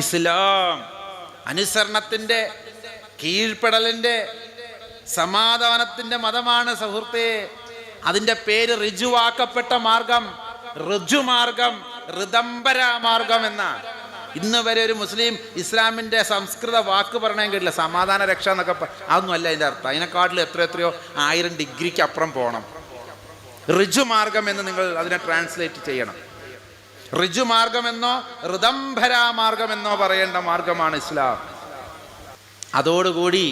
ഇസ്ലാം അനുസരണത്തിന്റെ, കീഴ്പ്പെടലിന്റെ, സമാധാനത്തിന്റെ മതമാണ് സുഹൃത്തേ. അതിന്റെ പേര് ഋജുവാക്കപ്പെട്ട മാർഗം, ഋജുമാർഗം, ഋദംബര മാർഗം എന്നാണ്. ഇന്ന് വരെ ഒരു മുസ്ലിം ഇസ്ലാമിന്റെ സംസ്കൃത വാക്ക് പറയാൻ കേട്ടില്ല. സമാധാന രക്ഷ എന്നൊക്കെ അതൊന്നും അല്ല അതിന്റെ അർത്ഥം. അതിനെക്കാട്ടിലും എത്രയോ 1000 ഡിഗ്രിക്ക് അപ്പുറം പോകണം. ഋജുമാർഗം എന്ന് നിങ്ങൾ അതിനെ ട്രാൻസ്ലേറ്റ് ചെയ്യണം. ഋജുമാർഗമെന്നോ ഋദംബര മാർഗമെന്നോ പറയേണ്ട മാർഗമാണ് ഇസ്ലാം. അതോടുകൂടി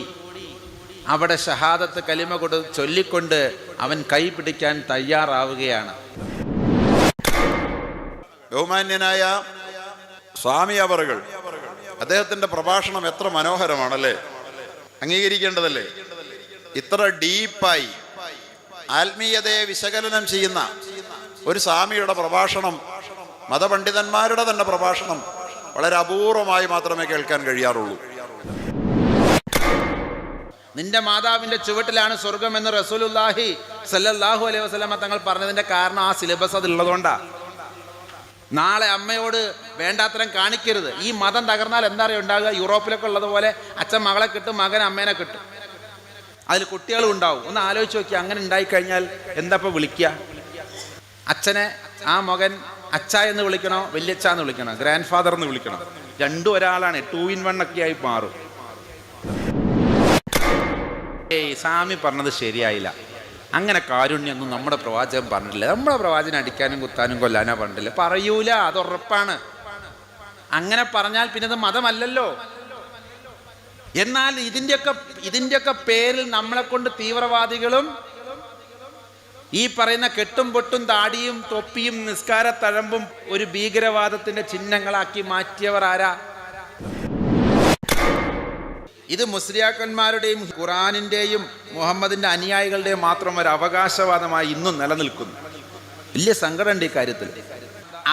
അവിടെ ഷഹാദത്ത് കലിമ ചൊല്ലിക്കൊണ്ട് അവൻ കൈ പിടിക്കാൻ തയ്യാറാവുകയാണ്. ബഹുമാന്യനായ സ്വാമി അവറുകൾ, അദ്ദേഹത്തിന്റെ പ്രഭാഷണം എത്ര മനോഹരമാണല്ലേ, അംഗീകരിക്കേണ്ടതല്ലേ. ഇത്ര ഡീപ്പായി ആത്മീയതയെ വിശകലനം ചെയ്യുന്ന ഒരു സ്വാമിയുടെ പ്രഭാഷണം, മതപണ്ഡിതന്മാരുടെ തന്നെ പ്രഭാഷണം വളരെ അപൂർവമായി മാത്രമേ കേൾക്കാൻ കഴിയാറുള്ളൂ. നിന്റെ മാതാവിന്റെ ചുവട്ടിലാണ് സ്വർഗമെന്ന് റസൂലുള്ളാഹി സ്വല്ലല്ലാഹു അലൈഹി വസല്ലമ തങ്ങൾ പറഞ്ഞതിന്റെ കാരണം ആ സിലബസ് അതുള്ളതുകൊണ്ടാ. നാളെ അമ്മയോട് വേണ്ടാത്തരം കാണിക്കരുത്. ഈ മതം തകർന്നാൽ എന്താ ഉണ്ടാകുക? യൂറോപ്പിലൊക്കെ ഉള്ളതുപോലെ അച്ഛൻ മകളെ കിട്ടും, മകൻ അമ്മേനെ കിട്ടും, അതിൽ കുട്ടികളും ഉണ്ടാവും. ഒന്ന് ആലോചിച്ച് നോക്കി, അങ്ങനെ ഉണ്ടായിക്കഴിഞ്ഞാൽ എന്താ ഇപ്പോൾ വിളിക്കുക? അച്ഛനെ ആ മകൻ അച്ഛ എന്ന് വിളിക്കണോ, വല്യച്ഛ എന്ന് വിളിക്കണോ, ഗ്രാൻഡ് ഫാദർ എന്ന് വിളിക്കണോ? രണ്ടും ഒരാളാണ്. 2 in 1 ഒക്കെ ആയി മാറും. സ്വാമി പറഞ്ഞത് ശരിയായില്ല. അങ്ങനെ കാരുണ്യൊന്നും നമ്മുടെ പ്രവാചകൻ പറഞ്ഞിട്ടില്ല. നമ്മുടെ പ്രവാചകൻ അടിക്കാനും കുത്താനും കൊല്ലാനോ പറഞ്ഞിട്ടില്ല, പറയൂല, അത് ഉറപ്പാണ്. അങ്ങനെ പറഞ്ഞാൽ പിന്നെ അത് മതമല്ലല്ലോ. എന്നാൽ ഇതിൻ്റെയൊക്കെ പേരിൽ നമ്മളെ കൊണ്ട് തീവ്രവാദികളും ഈ പറയുന്ന കെട്ടും പൊട്ടും താടിയും തൊപ്പിയും നിസ്കാര തഴമ്പും ഒരു ഭീകരവാദത്തിന്റെ ചിഹ്നങ്ങളാക്കി മാറ്റിയവർ ആരാ? ഇത് മുസ്ലിയാക്കന്മാരുടെയും ഖുറാനിൻ്റെയും മുഹമ്മദിൻ്റെ അനുയായികളുടെയും മാത്രം ഒരു അവകാശവാദമായി ഇന്നും നിലനിൽക്കുന്നു. വലിയ സങ്കടമുണ്ട് ഈ കാര്യത്തിൽ.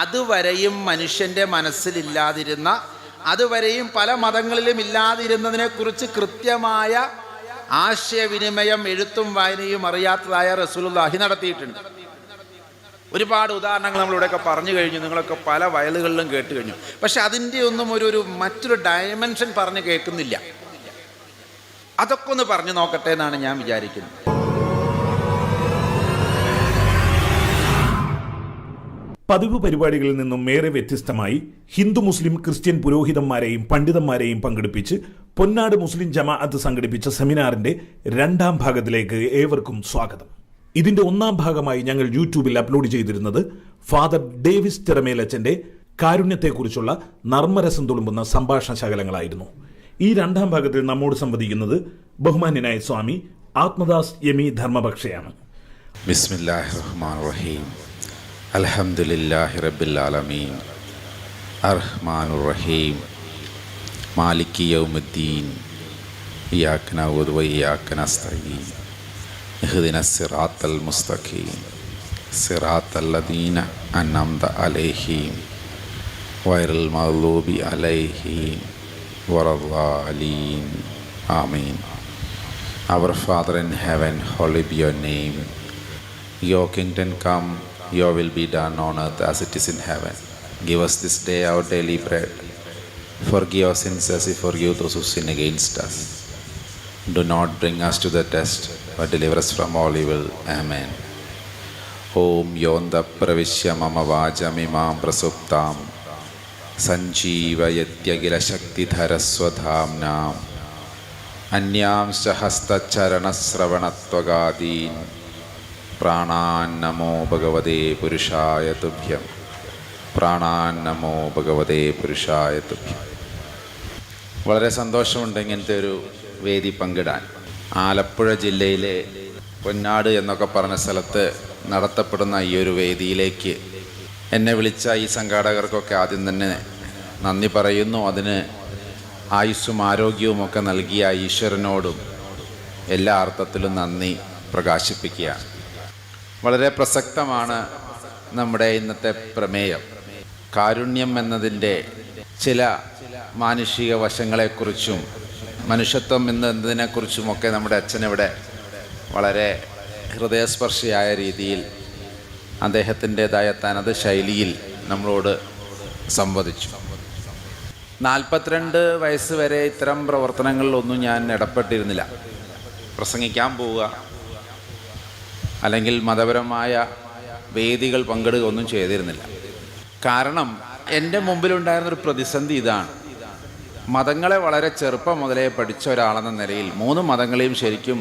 അതുവരെയും മനുഷ്യൻ്റെ മനസ്സിലില്ലാതിരുന്ന, അതുവരെയും പല മതങ്ങളിലും ഇല്ലാതിരുന്നതിനെ കുറിച്ച് കൃത്യമായ ആശയവിനിമയം എഴുത്തും വായനയും അറിയാത്തതായ റസൂലുള്ളാഹി നടത്തിയിട്ടുണ്ട്. ഒരുപാട് ഉദാഹരണങ്ങൾ നമ്മളിവിടെയൊക്കെ പറഞ്ഞു കഴിഞ്ഞു, നിങ്ങളൊക്കെ പല വയലുകളിലും കേട്ട് കഴിഞ്ഞു. പക്ഷെ അതിൻ്റെ ഒന്നും ഒരു മറ്റൊരു ഡയമെൻഷൻ പറഞ്ഞ് കേൾക്കുന്നില്ല. അതൊക്കെ ഒന്ന് പറഞ്ഞു നോക്കട്ടെ എന്നാണ് ഞാൻ വിചാരിക്കുന്നത്. പതിവ് പരിപാടികളിൽ നിന്നും ഏറെ വ്യത്യസ്തമായി ഹിന്ദു മുസ്ലിം ക്രിസ്ത്യൻ പുരോഹിതന്മാരെയും പണ്ഡിതന്മാരെയും പങ്കെടുപ്പിച്ച് പൊന്നാട് മുസ്ലിം ജമാഅത്ത് സംഘടിപ്പിച്ച സെമിനാറിന്റെ 2ാം ഭാഗത്തിലേക്ക് ഏവർക്കും സ്വാഗതം. ഇതിന്റെ 1ാം ഭാഗമായി ഞങ്ങൾ യൂട്യൂബിൽ അപ്ലോഡ് ചെയ്തിരുന്നത് ഫാദർ ഡേവിസ് തിറമേലച്ചന്റെ കാരുണ്യത്തെക്കുറിച്ചുള്ള നർമ്മരസം തുളുമ്പുന്ന സംഭാഷണ ശകലങ്ങളായിരുന്നു. ഈ 2ാം ഭാഗത്തിൽ നമ്മോട് സംവദിക്കുന്നത് ബഹുമാന്യനായ സ്വാമി ആത്മദാസ് യമി ധർമ്മപക്ഷയാണ്. ബിസ്മില്ലാഹിർ റഹ്മാനിർ റഹീം. അൽഹംദുലില്ലാഹി റബ്ബിൽ ആലമീൻ. അർറഹ്മാനുർ റഹീം. മാലികി യൗമിദ്ദീൻ. ഇയ്യാക നഅ്ബുദു വ ഇയ്യാക നസ്തഈൻ. ഇഹ്ദിനസ് സിറാത്തൽ മുസ്തഖീം. സിറാത്തൽ ലദീന അൻഅംത അലൈഹിം ഗൈറിൽ മഗ്ദൂബി അലൈഹിം വലദ്ദാലീൻ. ആമീൻ. Our Father in heaven, hallowed be your name. Your kingdom come, your will be done on earth as it is in heaven. Give us this day our daily bread. Forgive our sins as we forgive those who sin against us. Do not bring us to the test, but deliver us from all evil. Amen. Om yonda pravishya mama vajamimam prasuptam sanjeevayatya shakti dharaswadhamnam अन्यां सहस्तचरणश्रवणत्वगादीन् प्राणान्नमो भगवते पुरुषाय तुभ्यं. പ്രാണാന്നമോ ഭഗവതേ പുരുഷായ തുഭ്യം. വളരെ സന്തോഷമുണ്ട് ഇങ്ങനത്തെ ഒരു വേദി പങ്കിടാൻ. ആലപ്പുഴ ജില്ലയിലെ പൊന്നാട് എന്നൊക്കെ പറഞ്ഞ സ്ഥലത്ത് നടത്തപ്പെടുന്ന ഈ ഒരു വേദിയിലേക്ക് എന്നെ വിളിച്ച ഈ സംഘാടകർക്കൊക്കെ ആദ്യം തന്നെ നന്ദി പറയുന്നു. അതിന് ആയുസ്സും ആരോഗ്യവും ഒക്കെ നൽകിയ ഈശ്വരനോടും എല്ലാ അർത്ഥത്തിലും നന്ദി പ്രകാശിപ്പിക്കുകയാണ്. വളരെ പ്രസക്തമാണ് നമ്മുടെ ഇന്നത്തെ പ്രമേയം. കാരുണ്യം എന്നതിൻ്റെ ചില മാനുഷിക വശങ്ങളെക്കുറിച്ചും മനുഷ്യത്വം എന്നതിനെക്കുറിച്ചുമൊക്കെ നമ്മുടെ അച്ഛനിവിടെ വളരെ ഹൃദയസ്പർശിയായ രീതിയിൽ അദ്ദേഹത്തിൻ്റെതായ തനത് ശൈലിയിൽ നമ്മളോട് സംവദിച്ചു. 42 വയസ്സ് വരെ ഇത്തരം പ്രവർത്തനങ്ങളിലൊന്നും ഞാൻ ഇടപെട്ടിരുന്നില്ല. പ്രസംഗിക്കാൻ പോവുക, അല്ലെങ്കിൽ മതപരമായ വേദികൾ പങ്കെടുക്കുക ഒന്നും ചെയ്തിരുന്നില്ല. കാരണം എൻ്റെ മുമ്പിലുണ്ടായിരുന്നൊരു പ്രതിസന്ധി ഇതാണ്. മതങ്ങളെ വളരെ ചെറുപ്പം മുതലേ പഠിച്ച ഒരാളെന്ന നിലയിൽ 3 മതങ്ങളെയും ശരിക്കും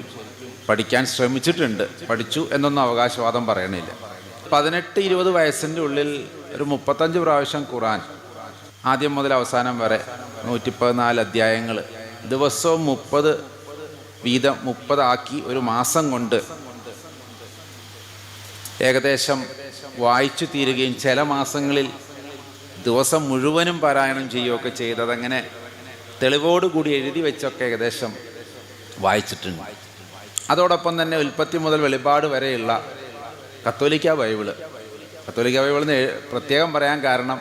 പഠിക്കാൻ ശ്രമിച്ചിട്ടുണ്ട്. പഠിച്ചു എന്നൊന്നും അവകാശവാദം പറയണില്ല. 18-20 വയസ്സിൻ്റെ ഉള്ളിൽ ഒരു 35 പ്രാവശ്യം ഖുർആൻ ആദ്യം മുതൽ അവസാനം വരെ 114 അധ്യായങ്ങൾ ദിവസവും 30 വീതം 30 ആക്കി ഒരു മാസം കൊണ്ട് ഏകദേശം വായിച്ചു തീരുകയും ചില മാസങ്ങളിൽ ദിവസം മുഴുവനും പാരായണം ചെയ്യുകയൊക്കെ ചെയ്തതങ്ങനെ തെളിവോടുകൂടി എഴുതി വെച്ചൊക്കെ ഏകദേശം വായിച്ചിട്ടുണ്ട്. അതോടൊപ്പം തന്നെ ഉൽപ്പത്തി മുതൽ വെളിപാട് വരെയുള്ള കത്തോലിക്ക ബൈബിള് പ്രത്യേകം പറയാൻ കാരണം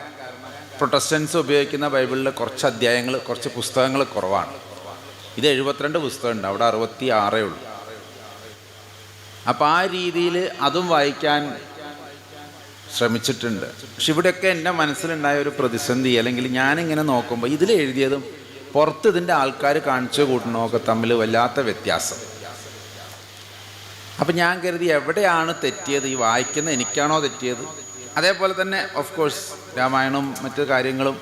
പ്രൊട്ടസ്റ്റൻസ് ഉപയോഗിക്കുന്ന ബൈബിളിൽ കുറച്ച് അധ്യായങ്ങൾ, കുറച്ച് പുസ്തകങ്ങൾ കുറവാണ്. ഇത് 72 പുസ്തകമുണ്ട്, അവിടെ 66 ഉള്ളൂ. അപ്പോൾ ആ രീതിയിൽ അതും വായിക്കാൻ ശ്രമിച്ചിട്ടുണ്ട്. പക്ഷെ ഇവിടെയൊക്കെ എൻ്റെ മനസ്സിലുണ്ടായ ഒരു പ്രതിസന്ധി, അല്ലെങ്കിൽ ഞാനിങ്ങനെ നോക്കുമ്പോൾ ഇതിൽ എഴുതിയതും പുറത്ത് ഇതിൻ്റെ ആൾക്കാർ കാണിച്ചു കൂട്ടണമൊക്കെ തമ്മിൽ വല്ലാത്ത വ്യത്യാസം. അപ്പം ഞാൻ കരുതി എവിടെയാണ് തെറ്റിയത്, ഈ വായിക്കുന്ന എനിക്കാണോ തെറ്റിയത്? അതേപോലെ തന്നെ ഓഫ് കോഴ്സ് രാമായണവും മറ്റു കാര്യങ്ങളും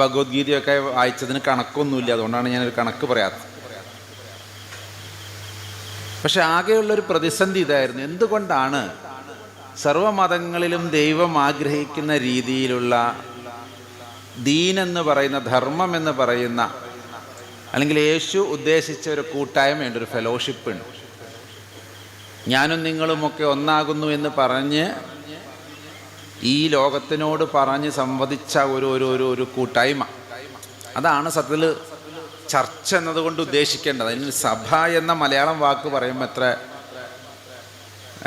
ഭഗവത്ഗീതയൊക്കെ വായിച്ചതിന് കണക്കൊന്നുമില്ല, അതുകൊണ്ടാണ് ഞാനൊരു കണക്ക് പറയാത്തത്. പക്ഷെ ആകെയുള്ളൊരു പ്രതിസന്ധി ഇതായിരുന്നു. എന്തുകൊണ്ടാണ് സർവമതങ്ങളിലും ദൈവം ആഗ്രഹിക്കുന്ന രീതിയിലുള്ള ദീനെന്ന് പറയുന്ന, ധർമ്മം എന്ന് പറയുന്ന, അല്ലെങ്കിൽ യേശു ഉദ്ദേശിച്ച ഒരു കൂട്ടായ്മയുണ്ട്, ഒരു ഫെലോഷിപ്പ് ഉണ്ട്. ഞാനും നിങ്ങളുമൊക്കെ ഒന്നാകുന്നു എന്ന് പറഞ്ഞ് ഈ ലോകത്തിനോട് പറഞ്ഞ് സംവദിച്ച ഒരു കൂട്ടായ്മ, അതാണ് സത്യത്തിൽ ചർച്ച എന്നതുകൊണ്ട് ഉദ്ദേശിക്കേണ്ടത്. അതിന് സഭ എന്ന മലയാളം വാക്ക് പറയുമ്പോൾ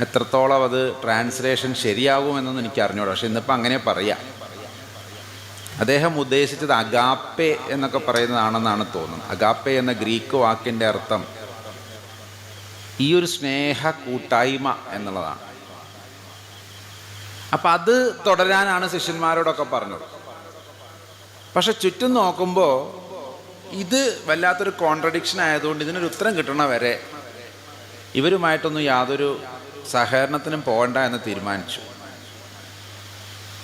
എത്രത്തോളം അത് ട്രാൻസ്ലേഷൻ ശരിയാകുമെന്നൊന്നും എനിക്ക് അറിഞ്ഞൂടാ. പക്ഷെ ഇന്നിപ്പോൾ അങ്ങനെ പറയാം. അദ്ദേഹം ഉദ്ദേശിച്ചത് അഗാപ്പെ എന്നൊക്കെ പറയുന്നതാണെന്നാണ് തോന്നുന്നത്. അഗാപ്പെ എന്ന ഗ്രീക്ക് വാക്കിൻ്റെ അർത്ഥം ഈ ഒരു സ്നേഹ കൂട്ടായ്മ എന്നുള്ളതാണ്. അപ്പം അത് തുടരാനാണ് ശിഷ്യന്മാരോടൊക്കെ പറഞ്ഞത്. പക്ഷെ ചുറ്റും നോക്കുമ്പോൾ ഇത് വല്ലാത്തൊരു കോൺട്രഡിക്ഷൻ ആയതുകൊണ്ട് ഇതിനൊരു ഉത്തരം കിട്ടണ വരെ ഇവരുമായിട്ടൊന്നും യാതൊരു സഹകരണത്തിനും പോകണ്ട എന്ന് തീരുമാനിച്ചു.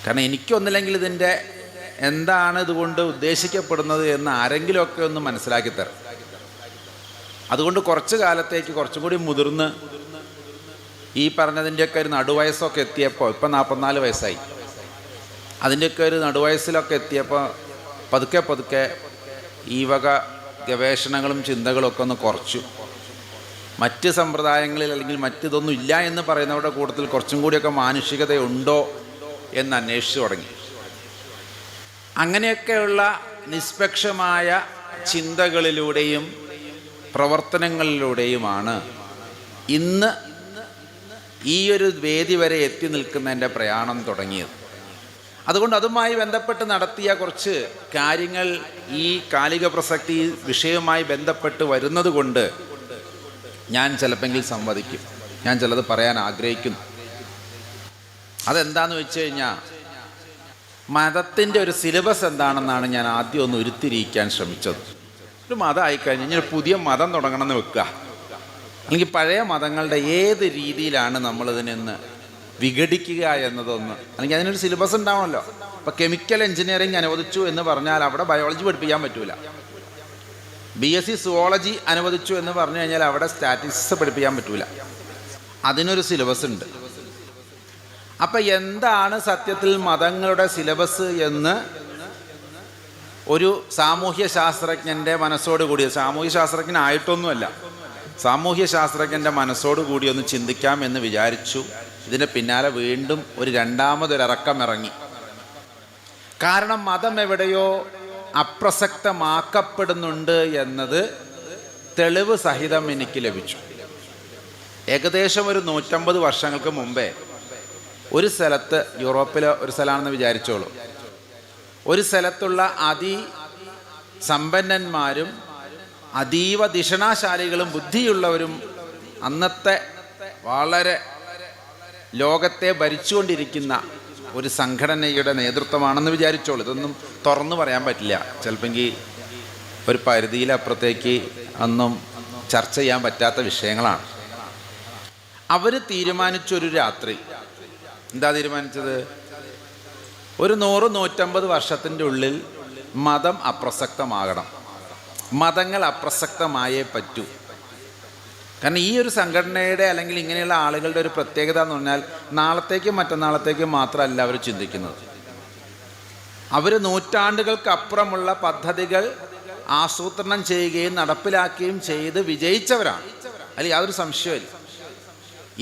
കാരണം എനിക്കൊന്നില്ലെങ്കിൽ ഇതിൻ്റെ എന്താണ് ഇതുകൊണ്ട് ഉദ്ദേശിക്കപ്പെടുന്നത് എന്ന് ആരെങ്കിലുമൊക്കെ ഒന്ന് മനസ്സിലാക്കി തരാം. അതുകൊണ്ട് കുറച്ച് കാലത്തേക്ക് കുറച്ചും കൂടി മുതിർന്ന് ഈ പറഞ്ഞതിൻ്റെയൊക്കെ ഒരു നടുവയസ്സൊക്കെ എത്തിയപ്പോൾ, ഇപ്പം 44 വയസ്സായി, അതിൻ്റെയൊക്കെ ഒരു നടുവയസ്സിലൊക്കെ എത്തിയപ്പോൾ പതുക്കെ ഈ വക ഗവേഷണങ്ങളും ചിന്തകളൊക്കെ ഒന്ന് കുറച്ചു. മറ്റ് സമ്പ്രദായങ്ങളിൽ അല്ലെങ്കിൽ മറ്റിതൊന്നും ഇല്ല എന്ന് പറയുന്നവരുടെ കൂട്ടത്തിൽ കുറച്ചും കൂടിയൊക്കെ മാനുഷികതയുണ്ടോ എന്ന് അന്വേഷിച്ചു തുടങ്ങി. അങ്ങനെയൊക്കെയുള്ള നിഷ്പക്ഷമായ ചിന്തകളിലൂടെയും പ്രവർത്തനങ്ങളിലൂടെയുമാണ് ഇന്ന് ഈ ഒരു വേദി വരെ എത്തി നിൽക്കുന്നതിൻ്റെ പ്രയാണം തുടങ്ങിയത്. അതുകൊണ്ട് അതുമായി ബന്ധപ്പെട്ട് നടത്തിയ കുറച്ച് കാര്യങ്ങൾ ഈ കാലിക പ്രസക്തി വിഷയവുമായി ബന്ധപ്പെട്ട് വരുന്നത് കൊണ്ട് ഞാൻ ചിലപ്പോൾ സംവദിക്കും, ഞാൻ ചിലത് പറയാൻ ആഗ്രഹിക്കുന്നു. അതെന്താണെന്ന് വെച്ച് കഴിഞ്ഞാൽ, മതത്തിൻ്റെ ഒരു സിലബസ് എന്താണെന്നാണ് ഞാൻ ആദ്യം ഒന്ന് ഉരുത്തിരിയിക്കാൻ ശ്രമിച്ചത്. ഒരു മതം ആയിക്കഴിഞ്ഞാൽ ഒരു പുതിയ മതം തുടങ്ങണമെന്ന് വെക്കുക, അല്ലെങ്കിൽ പഴയ മതങ്ങളുടെ ഏത് രീതിയിലാണ് നമ്മളിതിനൊന്ന് വിഘടിക്കുക എന്നതൊന്ന്, അല്ലെങ്കിൽ അതിനൊരു സിലബസ് ഉണ്ടാവണമല്ലോ. ഇപ്പോൾ കെമിക്കൽ എഞ്ചിനീയറിംഗ് അനുവദിച്ചു എന്ന് പറഞ്ഞാൽ അവിടെ ബയോളജി പഠിപ്പിക്കാൻ പറ്റൂല. BSc സുവോളജി അനുവദിച്ചു എന്ന് പറഞ്ഞു കഴിഞ്ഞാൽ അവിടെ സ്റ്റാറ്റിസ്റ്റിക്സ് പഠിപ്പിക്കാൻ പറ്റൂല. അതിനൊരു സിലബസ് ഉണ്ട്. അപ്പം എന്താണ് സത്യത്തിൽ മതങ്ങളുടെ സിലബസ് എന്ന് ഒരു സാമൂഹ്യ ശാസ്ത്രജ്ഞൻ്റെ മനസ്സോടുകൂടി, സാമൂഹ്യ ശാസ്ത്രജ്ഞനായിട്ടൊന്നുമല്ല, സാമൂഹ്യ ശാസ്ത്രജ്ഞൻ്റെ മനസ്സോടുകൂടി ഒന്ന് ചിന്തിക്കാം എന്ന് വിചാരിച്ചു. ഇതിന് പിന്നാലെ വീണ്ടും രണ്ടാമതൊരിറക്കം ഇറങ്ങി. കാരണം മതം എവിടെയോ അപ്രസക്തമാക്കപ്പെടുന്നുണ്ട് എന്നത് തെളിവ് സഹിതം എനിക്ക് ലഭിച്ചു. ഏകദേശം ഒരു 150 വർഷങ്ങൾക്ക് മുമ്പേ ഒരു സ്ഥലത്ത്, യൂറോപ്പിലെ ഒരു സ്ഥലമാണെന്ന് വിചാരിച്ചോളൂ, ഒരു സ്ഥലത്തുള്ള അതിസമ്പന്നന്മാരും അതീവ ദിഷണാശാലികളും ബുദ്ധിയുള്ളവരും അന്നത്തെ വളരെ ലോകത്തെ ഭരിച്ചുകൊണ്ടിരിക്കുന്ന ഒരു സംഘടനയുടെ നേതൃത്വമാണെന്ന് വിചാരിച്ചോളൂ. ഇതൊന്നും തുറന്നു പറയാൻ പറ്റില്ല. ചിലപ്പോൾ ഒരു പരിധിയിലപ്പുറത്തേക്ക് ഒന്നും ചർച്ച ചെയ്യാൻ പറ്റാത്ത വിഷയങ്ങളാണ്. അവർ തീരുമാനിച്ചൊരു രാത്രി, എന്താ തീരുമാനിച്ചത്? ഒരു 100-150 വർഷത്തിൻ്റെ ഉള്ളിൽ മതം അപ്രസക്തമാകണം, മതങ്ങൾ അപ്രസക്തമായേ പറ്റൂ. കാരണം ഈ ഒരു സംഘടനയുടെ അല്ലെങ്കിൽ ഇങ്ങനെയുള്ള ആളുകളുടെ ഒരു പ്രത്യേകത എന്ന് പറഞ്ഞാൽ നാളത്തേക്കും മറ്റന്നാളത്തേക്കും മാത്രമല്ല അവർ ചിന്തിക്കുന്നത്. അവർ നൂറ്റാണ്ടുകൾക്കപ്പുറമുള്ള പദ്ധതികൾ ആസൂത്രണം ചെയ്യുകയും നടപ്പിലാക്കുകയും ചെയ്ത് വിജയിച്ചവരാണ്. അതിൽ യാതൊരു സംശയമില്ല.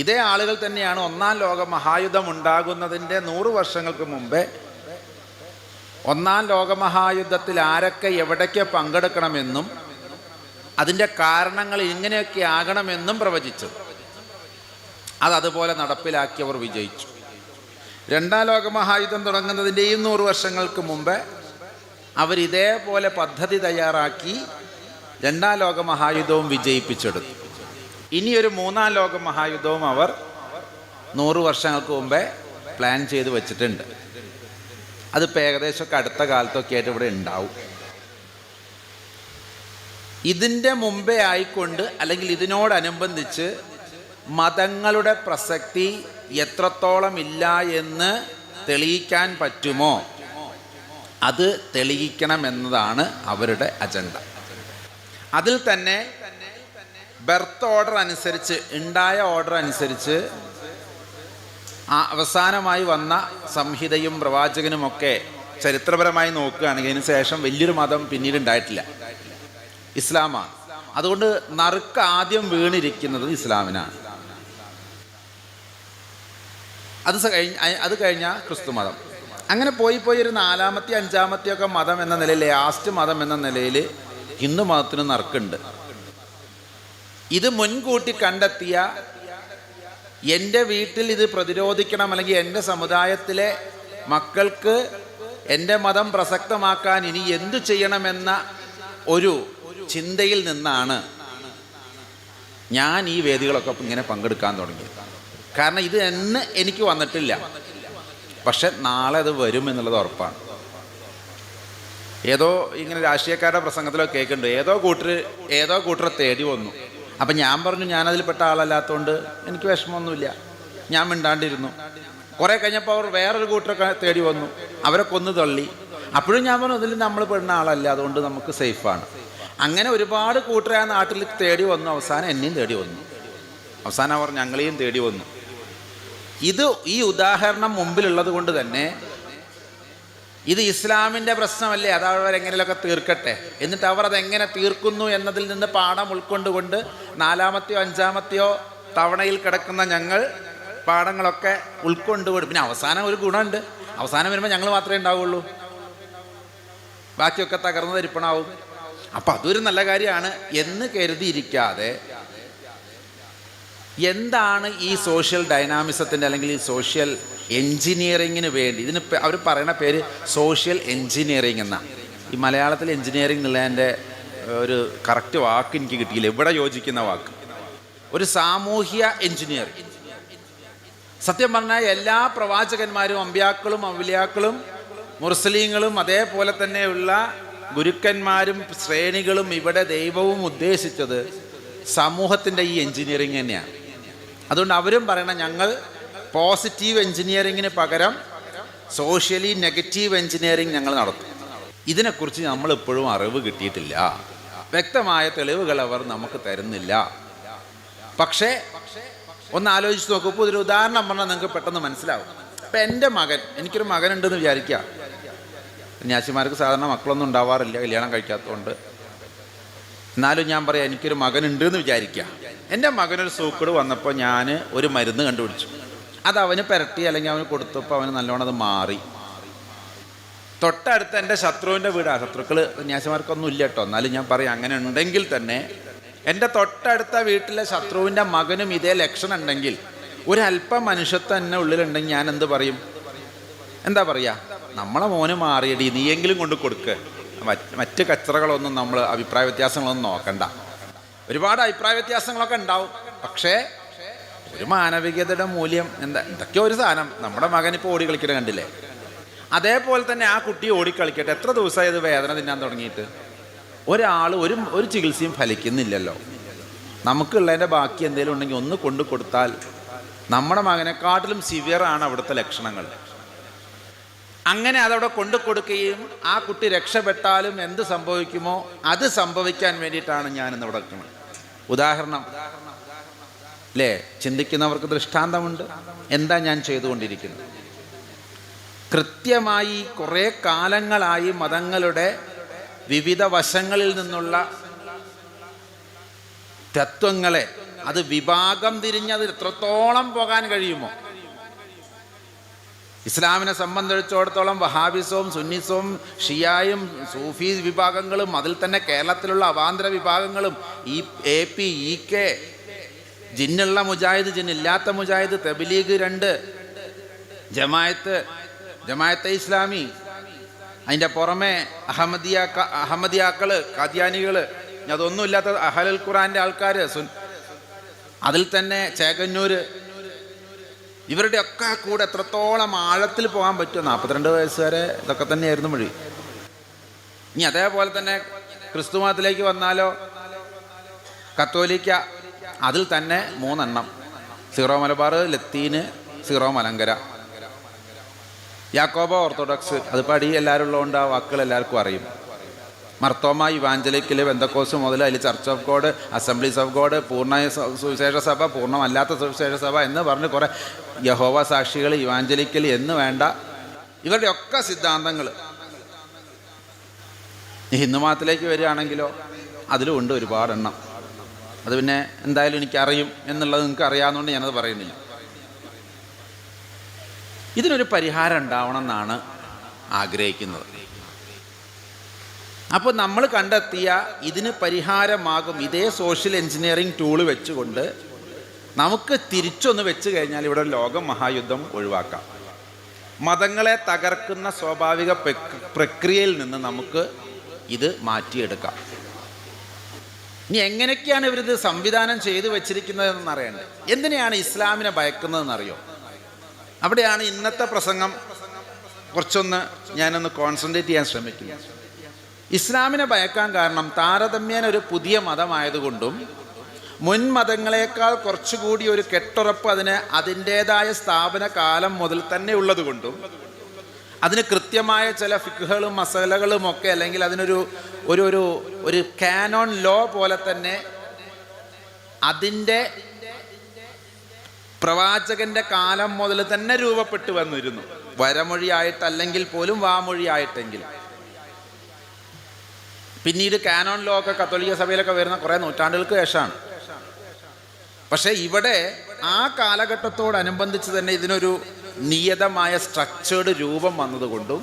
ഇതേ ആളുകൾ തന്നെയാണ് ഒന്നാം ലോക മഹായുദ്ധം ഉണ്ടാകുന്നതിൻ്റെ 100 വർഷങ്ങൾക്ക് മുമ്പേ ഒന്നാം ലോകമഹായുദ്ധത്തിൽ ആരൊക്കെ എവിടേക്ക് പങ്കെടുക്കണമെന്നും അതിൻ്റെ കാരണങ്ങൾ ഇങ്ങനെയൊക്കെ ആകണമെന്നും പ്രവചിച്ചു. അതുപോലെ നടപ്പിലാക്കിയവർ വിജയിച്ചു. രണ്ടാം ലോകമഹായുദ്ധം തുടങ്ങുന്നതിൻ്റെയും 100 വർഷങ്ങൾക്ക് മുമ്പ് അവരിതേപോലെ പദ്ധതി തയ്യാറാക്കി രണ്ടാം ലോകമഹായുദ്ധവും വിജയിപ്പിച്ചെടുത്തു. ഇനിയൊരു മൂന്നാം ലോകമഹായുദ്ധവും അവർ 100 വർഷങ്ങൾക്ക് മുമ്പേ പ്ലാൻ ചെയ്ത് വെച്ചിട്ടുണ്ട്. അതിപ്പോൾ ഏകദേശമൊക്കെ അടുത്ത കാലത്തൊക്കെ ആയിട്ട് ഇവിടെ ഉണ്ടാവും. ഇതിൻ്റെ മുമ്പേ ആയിക്കൊണ്ട് അല്ലെങ്കിൽ ഇതിനോടനുബന്ധിച്ച് മതങ്ങളുടെ പ്രസക്തി എത്രത്തോളം ഇല്ല എന്ന് തെളിയിക്കാൻ പറ്റുമോ അത് തെളിയിക്കണമെന്നതാണ് അവരുടെ അജണ്ട. അതിൽ തന്നെ ബർത്ത് ഓർഡർ അനുസരിച്ച്, ഉണ്ടായ ഓർഡർ അനുസരിച്ച് അവസാനമായി വന്ന സംഹിതയും പ്രവാചകനുമൊക്കെ ചരിത്രപരമായി നോക്കുകയാണെങ്കിൽ അതിന് ശേഷം വലിയൊരു മതം പിന്നീട് ഉണ്ടായിട്ടില്ല, ഇസ്ലാമാണ്. അതുകൊണ്ട് നറുക്ക് ആദ്യം വീണിരിക്കുന്നത് ഇസ്ലാമിനാണ്. അത് കഴിഞ്ഞാൽ ക്രിസ്തു മതം. അങ്ങനെ പോയി ഒരു 4-ാമത്തെ 5-ാമത്തെ ഒക്കെ മതം എന്ന നിലയിൽ, ലാസ്റ്റ് മതം എന്ന നിലയിൽ ഹിന്ദു മതത്തിന് നറുക്കുണ്ട്. ഇത് മുൻകൂട്ടി കണ്ടെത്തിയ, എൻ്റെ വീട്ടിൽ ഇത് പ്രതിരോധിക്കണം അല്ലെങ്കിൽ എൻ്റെ സമുദായത്തിലെ മക്കൾക്ക് എൻ്റെ മതം പ്രസക്തമാക്കാൻ ഇനി എന്തു ചെയ്യണമെന്ന ഒരു ചിന്തയിൽ നിന്നാണ് ഞാൻ ഈ വേദികളൊക്കെ ഇങ്ങനെ പങ്കെടുക്കാൻ തുടങ്ങിയത്. കാരണം ഇത് എന്ന് എനിക്ക് വന്നിട്ടില്ല, പക്ഷെ നാളെ അത് വരും എന്നുള്ളത് ഉറപ്പാണ്. ഏതോ ഇങ്ങനെ രാഷ്ട്രീയക്കാരുടെ പ്രസംഗത്തിലൊക്കെ കേൾക്കുന്നുണ്ട്, ഏതോ കൂട്ടർ തേടി വന്നു. അപ്പം ഞാൻ പറഞ്ഞു ഞാനതിൽപ്പെട്ട ആളല്ലാത്തതുകൊണ്ട് എനിക്ക് വിഷമമൊന്നുമില്ല, ഞാൻ മിണ്ടാണ്ടിരുന്നു. കുറേ കഴിഞ്ഞപ്പോൾ അവർ വേറൊരു കൂട്ടരൊക്കെ തേടി വന്നു, അവരെ കൊന്നു തള്ളി. അപ്പോഴും ഞാൻ പറഞ്ഞു അതിൽ നമ്മൾ പെടുന്ന ആളല്ല, അതുകൊണ്ട് നമുക്ക് സേഫാണ്. അങ്ങനെ ഒരുപാട് കൂട്ടരെ ആ നാട്ടിൽ തേടി വന്നു. അവസാനം എന്നെയും തേടി വന്നു. അവസാനം അവർ ഞങ്ങളെയും തേടി വന്നു. ഈ ഉദാഹരണം മുമ്പിലുള്ളത് കൊണ്ട് തന്നെ ഇത് ഇസ്ലാമിൻ്റെ പ്രശ്നമല്ലേ, അത് അവരെങ്ങനെയൊക്കെ തീർക്കട്ടെ, എന്നിട്ട് അവർ അതെങ്ങനെ തീർക്കുന്നു എന്നതിൽ നിന്ന് പാഠം ഉൾക്കൊണ്ടുകൊണ്ട് 4-ാമത്തെയോ 5-ാമത്തെയോ തവണയിൽ കിടക്കുന്ന ഞങ്ങൾ പാഠങ്ങളൊക്കെ ഉൾക്കൊണ്ടുകൊണ്ട്, പിന്നെ അവസാനം ഒരു ഗുണമുണ്ട്, അവസാനം വരുമ്പോൾ ഞങ്ങൾ മാത്രമേ ഉണ്ടാവുള്ളൂ, ബാക്കിയൊക്കെ തകർന്നു തരിപ്പണാവും. അപ്പം അതൊരു നല്ല കാര്യമാണ് എന്ന് കരുതിയിരിക്കാതെ എന്താണ് ഈ സോഷ്യൽ ഡൈനാമിസത്തിൻ്റെ അല്ലെങ്കിൽ ഈ സോഷ്യൽ എൻജിനീയറിങ്ങിന് വേണ്ടി, ഇതിന് അവർ പറയുന്ന പേര് സോഷ്യൽ എൻജിനീയറിങ് എന്നാണ്. ഈ മലയാളത്തിൽ എൻജിനീയറിങ് എന്നുള്ളതിൻ്റെ ഒരു കറക്റ്റ് വാക്ക് എനിക്ക് കിട്ടിയില്ല, ഇവിടെ യോജിക്കുന്ന വാക്ക്, ഒരു സാമൂഹ്യ എൻജിനീയറിങ്. സത്യം പറഞ്ഞാൽ എല്ലാ പ്രവാചകന്മാരും, അമ്പ്യാക്കളും ഔലിയാക്കളും മുർസലീങ്ങളും അതേപോലെ തന്നെയുള്ള ഗുരുക്കന്മാരും ശ്രേണികളും ഇവിടെ ദൈവവും ഉദ്ദേശിച്ചത് സമൂഹത്തിൻ്റെ ഈ എൻജിനീയറിങ് തന്നെയാണ്. അതുകൊണ്ട് അവരും പറയണം ഞങ്ങൾ പോസിറ്റീവ് എൻജിനീയറിങ്ങിന് പകരം സോഷ്യലി നെഗറ്റീവ് എൻജിനീയറിങ് ഞങ്ങൾ നടത്തും. ഇതിനെക്കുറിച്ച് നമ്മളിപ്പോഴും അറിവ് കിട്ടിയിട്ടില്ല, വ്യക്തമായ തെളിവുകൾ അവർ നമുക്ക് തരുന്നില്ല. പക്ഷേ ഒന്ന് ആലോചിച്ച് നോക്കൂ. ഇപ്പോൾ ഒരു ഉദാഹരണം പറഞ്ഞാൽ നിങ്ങൾക്ക് പെട്ടെന്ന് മനസ്സിലാവും. ഇപ്പം എൻ്റെ മകൻ, എനിക്കൊരു മകനുണ്ടെന്ന് വിചാരിക്കുക. സന്യാസിമാർക്ക് സാധാരണ മക്കളൊന്നും ഉണ്ടാവാറില്ല, കല്യാണം കഴിക്കാത്തതുകൊണ്ട്. എന്നാലും ഞാൻ പറയാം, എനിക്കൊരു മകനുണ്ട് എന്ന് വിചാരിക്കുക. എൻ്റെ മകനൊരു സൂക്കേട് വന്നപ്പോൾ ഞാൻ ഒരു മരുന്ന് കണ്ടുപിടിച്ചു. അത് അവന് പുരട്ടി അല്ലെങ്കിൽ അവന് കൊടുത്തപ്പോൾ അവന് നല്ലോണം അത് മാറി. തൊട്ടടുത്ത് എൻ്റെ ശത്രുവിൻ്റെ വീടാണ്. ശത്രുക്കൾ സന്യാസിമാർക്കൊന്നും ഇല്ല കേട്ടോ, എന്നാലും ഞാൻ പറയാം, അങ്ങനെ ഉണ്ടെങ്കിൽ തന്നെ എൻ്റെ തൊട്ടടുത്ത വീട്ടിലെ ശത്രുവിൻ്റെ മകനും ഇതേ ലക്ഷണം ഉണ്ടെങ്കിൽ, ഒരല്പം മനുഷ്യത്വം തന്നെ ഉള്ളിലുണ്ടെങ്കിൽ ഞാൻ എന്ത് പറയും? എന്താ പറയുക? നമ്മളെ മോന് മാറിയടി, നീയെങ്കിലും കൊണ്ട് കൊടുക്കുക. മറ്റ് കച്ചറകളൊന്നും നമ്മൾ അഭിപ്രായ വ്യത്യാസങ്ങളൊന്നും നോക്കണ്ട. ഒരുപാട് അഭിപ്രായ വ്യത്യാസങ്ങളൊക്കെ ഉണ്ടാവും, പക്ഷേ ഒരു മാനവികതയുടെ മൂല്യം എന്താ, എന്തൊക്കെയോ ഒരു സാധനം. നമ്മുടെ മകൻ ഇപ്പോൾ ഓടി കളിക്കണ കണ്ടില്ലേ? അതേപോലെ തന്നെ ആ കുട്ടി ഓടിക്കളിക്കട്ടെ. എത്ര ദിവസമായി അത് വേദന തിന്നാൻ തുടങ്ങിയിട്ട്? ഒരാൾ ഒരു ചികിത്സയും ഫലിക്കുന്നില്ലല്ലോ. നമുക്കുള്ളതിൻ്റെ ബാക്കി എന്തെങ്കിലും ഉണ്ടെങ്കിൽ ഒന്ന് കൊണ്ടു കൊടുത്താൽ നമ്മുടെ മകനെക്കാട്ടിലും സിവിയറാണ് അവിടുത്തെ ലക്ഷണങ്ങൾ. അങ്ങനെ അതവിടെ കൊണ്ടു കൊടുക്കുകയും ആ കുട്ടി രക്ഷപ്പെട്ടാലും എന്ത് സംഭവിക്കുമോ അത് സംഭവിക്കാൻ വേണ്ടിയിട്ടാണ് ഞാനിന്നിവിടെ നിൽക്കുന്നത്. ഉദാഹരണം അല്ലേ? ചിന്തിക്കുന്നവർക്ക് ദൃഷ്ടാന്തമുണ്ട്. എന്താ ഞാൻ ചെയ്തുകൊണ്ടിരിക്കുന്നത്? കൃത്യമായി കുറേ കാലങ്ങളായി മതങ്ങളുടെ വിവിധ വശങ്ങളിൽ നിന്നുള്ള തത്വങ്ങളെ അത് വിഭാഗം തിരിഞ്ഞത് എത്രത്തോളം പോകാൻ കഴിയുമോ? ഇസ്ലാമിനെ സംബന്ധിച്ചിടത്തോളം വഹാബിസവും സുന്നിസവും ഷിയായും സൂഫി വിഭാഗങ്ങളും അതിൽ തന്നെ കേരളത്തിലുള്ള അവാന്തര വിഭാഗങ്ങളും AP, EK, ജിന്നുള്ള മുജാഹിദ്, ജിന്നില്ലാത്ത മുജാഹിദ്, തബ്ലീഗ് 2, ജമായത്തെ ഇസ്ലാമി, അതിൻ്റെ പുറമെ അഹമ്മദിയാക്കൾ, ഖാദിയാനികൾ, അതൊന്നുമില്ലാത്ത അഹ്ലുൽ ഖുർആൻ്റെ ആൾക്കാർ, അതിൽ തന്നെ ചേകന്നൂർ, ഇവരുടെ ഒക്കെ കൂടെ എത്രത്തോളം ആഴത്തിൽ പോകാൻ പറ്റുമോ? 42 വയസ്സ് വരെ ഇതൊക്കെ തന്നെയായിരുന്നു വഴി. ഇനി അതേപോലെ തന്നെ ക്രിസ്തു മതത്തിലേക്ക് വന്നാലോ, കത്തോലിക്ക, അതിൽ തന്നെ 3 എണ്ണം: സീറോ മലബാർ, ലത്തീന്, സീറോ മലങ്കര. യാക്കോബ ഓർത്തഡോക്സ്, അതിപ്പോൾ അടി എല്ലാവരും ഉള്ളതുകൊണ്ട് ആ വാക്കുകൾ എല്ലാവർക്കും അറിയും. മർത്തോമ, ഇവാഞ്ചലിക്കൽ, ബെന്തക്കോസ് മുതൽ അതിൽ church of God, assemblies of God, പൂർണ്ണ സുവിശേഷ സഭ, പൂർണ്ണമല്ലാത്ത സുവിശേഷ സഭ എന്ന് പറഞ്ഞ് കുറേ യഹോവ സാക്ഷികൾ, ഇവാഞ്ചലിക്കൽ എന്ന് വേണ്ട ഇവരുടെ ഒക്കെ സിദ്ധാന്തങ്ങൾ. ഹിന്ദു മതത്തിലേക്ക് വരികയാണെങ്കിലോ അതിലും ഉണ്ട് ഒരുപാടെണ്ണം. അത് പിന്നെ എന്തായാലും എനിക്കറിയും എന്നുള്ളത് നിങ്ങൾക്ക് അറിയാവുന്നതുകൊണ്ട് ഞാനത് പറയുന്നില്ല. ഇതിനൊരു പരിഹാരം ഉണ്ടാവണം എന്നാണ് ആഗ്രഹിക്കുന്നത്. അപ്പോൾ നമ്മൾ കണ്ടെത്തിയ ഇതിന് പരിഹാരമാകും ഇതേ സോഷ്യൽ എഞ്ചിനീയറിംഗ് ടൂള് വെച്ചുകൊണ്ട് നമുക്ക് തിരിച്ചൊന്ന് വെച്ച് കഴിഞ്ഞാൽ ഇവിടെ ലോക മഹായുദ്ധം ഒഴിവാക്കാം. മതങ്ങളെ തകർക്കുന്ന സ്വാഭാവിക പ്രക്രിയയിൽ നിന്ന് നമുക്ക് ഇത് മാറ്റിയെടുക്കാം. ഇനി എങ്ങനെയൊക്കെയാണ് ഇവരിത് സംവിധാനം ചെയ്തു വെച്ചിരിക്കുന്നതെന്ന് അറിയണ്ടേ? എന്തിനെയാണ് ഇസ്ലാമിനെ ഭയക്കുന്നതെന്നറിയോ? അവിടെയാണ് ഇന്നത്തെ പ്രസംഗം കുറച്ചൊന്ന് ഞാനൊന്ന് കോൺസെൻട്രേറ്റ് ചെയ്യാൻ ശ്രമിക്കുന്നു. ഇസ്ലാമിനെ ഭയക്കാൻ കാരണം താരതമ്യേന ഒരു പുതിയ മതമായതുകൊണ്ടും മുൻ മതങ്ങളെക്കാൾ കുറച്ചുകൂടി ഒരു കെട്ടുറപ്പ് അതിന് അതിൻ്റേതായ സ്ഥാപന കാലം മുതൽ തന്നെ ഉള്ളതുകൊണ്ടും അതിന് കൃത്യമായ ചില ഫിഖ്ഹുകളും മസലകളും ഒക്കെ, അല്ലെങ്കിൽ അതിനൊരു ഒരു ഒരു ഒരു കാനോൺ ലോ പോലെ തന്നെ അതിൻ്റെ പ്രവാചകന്റെ കാലം മുതൽ തന്നെ രൂപപ്പെട്ടു വന്നിരുന്നു. വരമൊഴിയായിട്ടല്ലെങ്കിൽ പോലും വാമൊഴിയായിട്ടെങ്കിലും. പിന്നീട് കാനോൺ ലോ ഒക്കെ കത്തോലിക്ക സഭയിലൊക്കെ വരുന്ന കുറേ നൂറ്റാണ്ടുകൾക്ക് ശേഷമാണ്. പക്ഷേ ഇവിടെ ആ കാലഘട്ടത്തോടനുബന്ധിച്ച് തന്നെ ഇതിനൊരു നിയതമായ സ്ട്രക്ചേർഡ് രൂപം വന്നതുകൊണ്ടും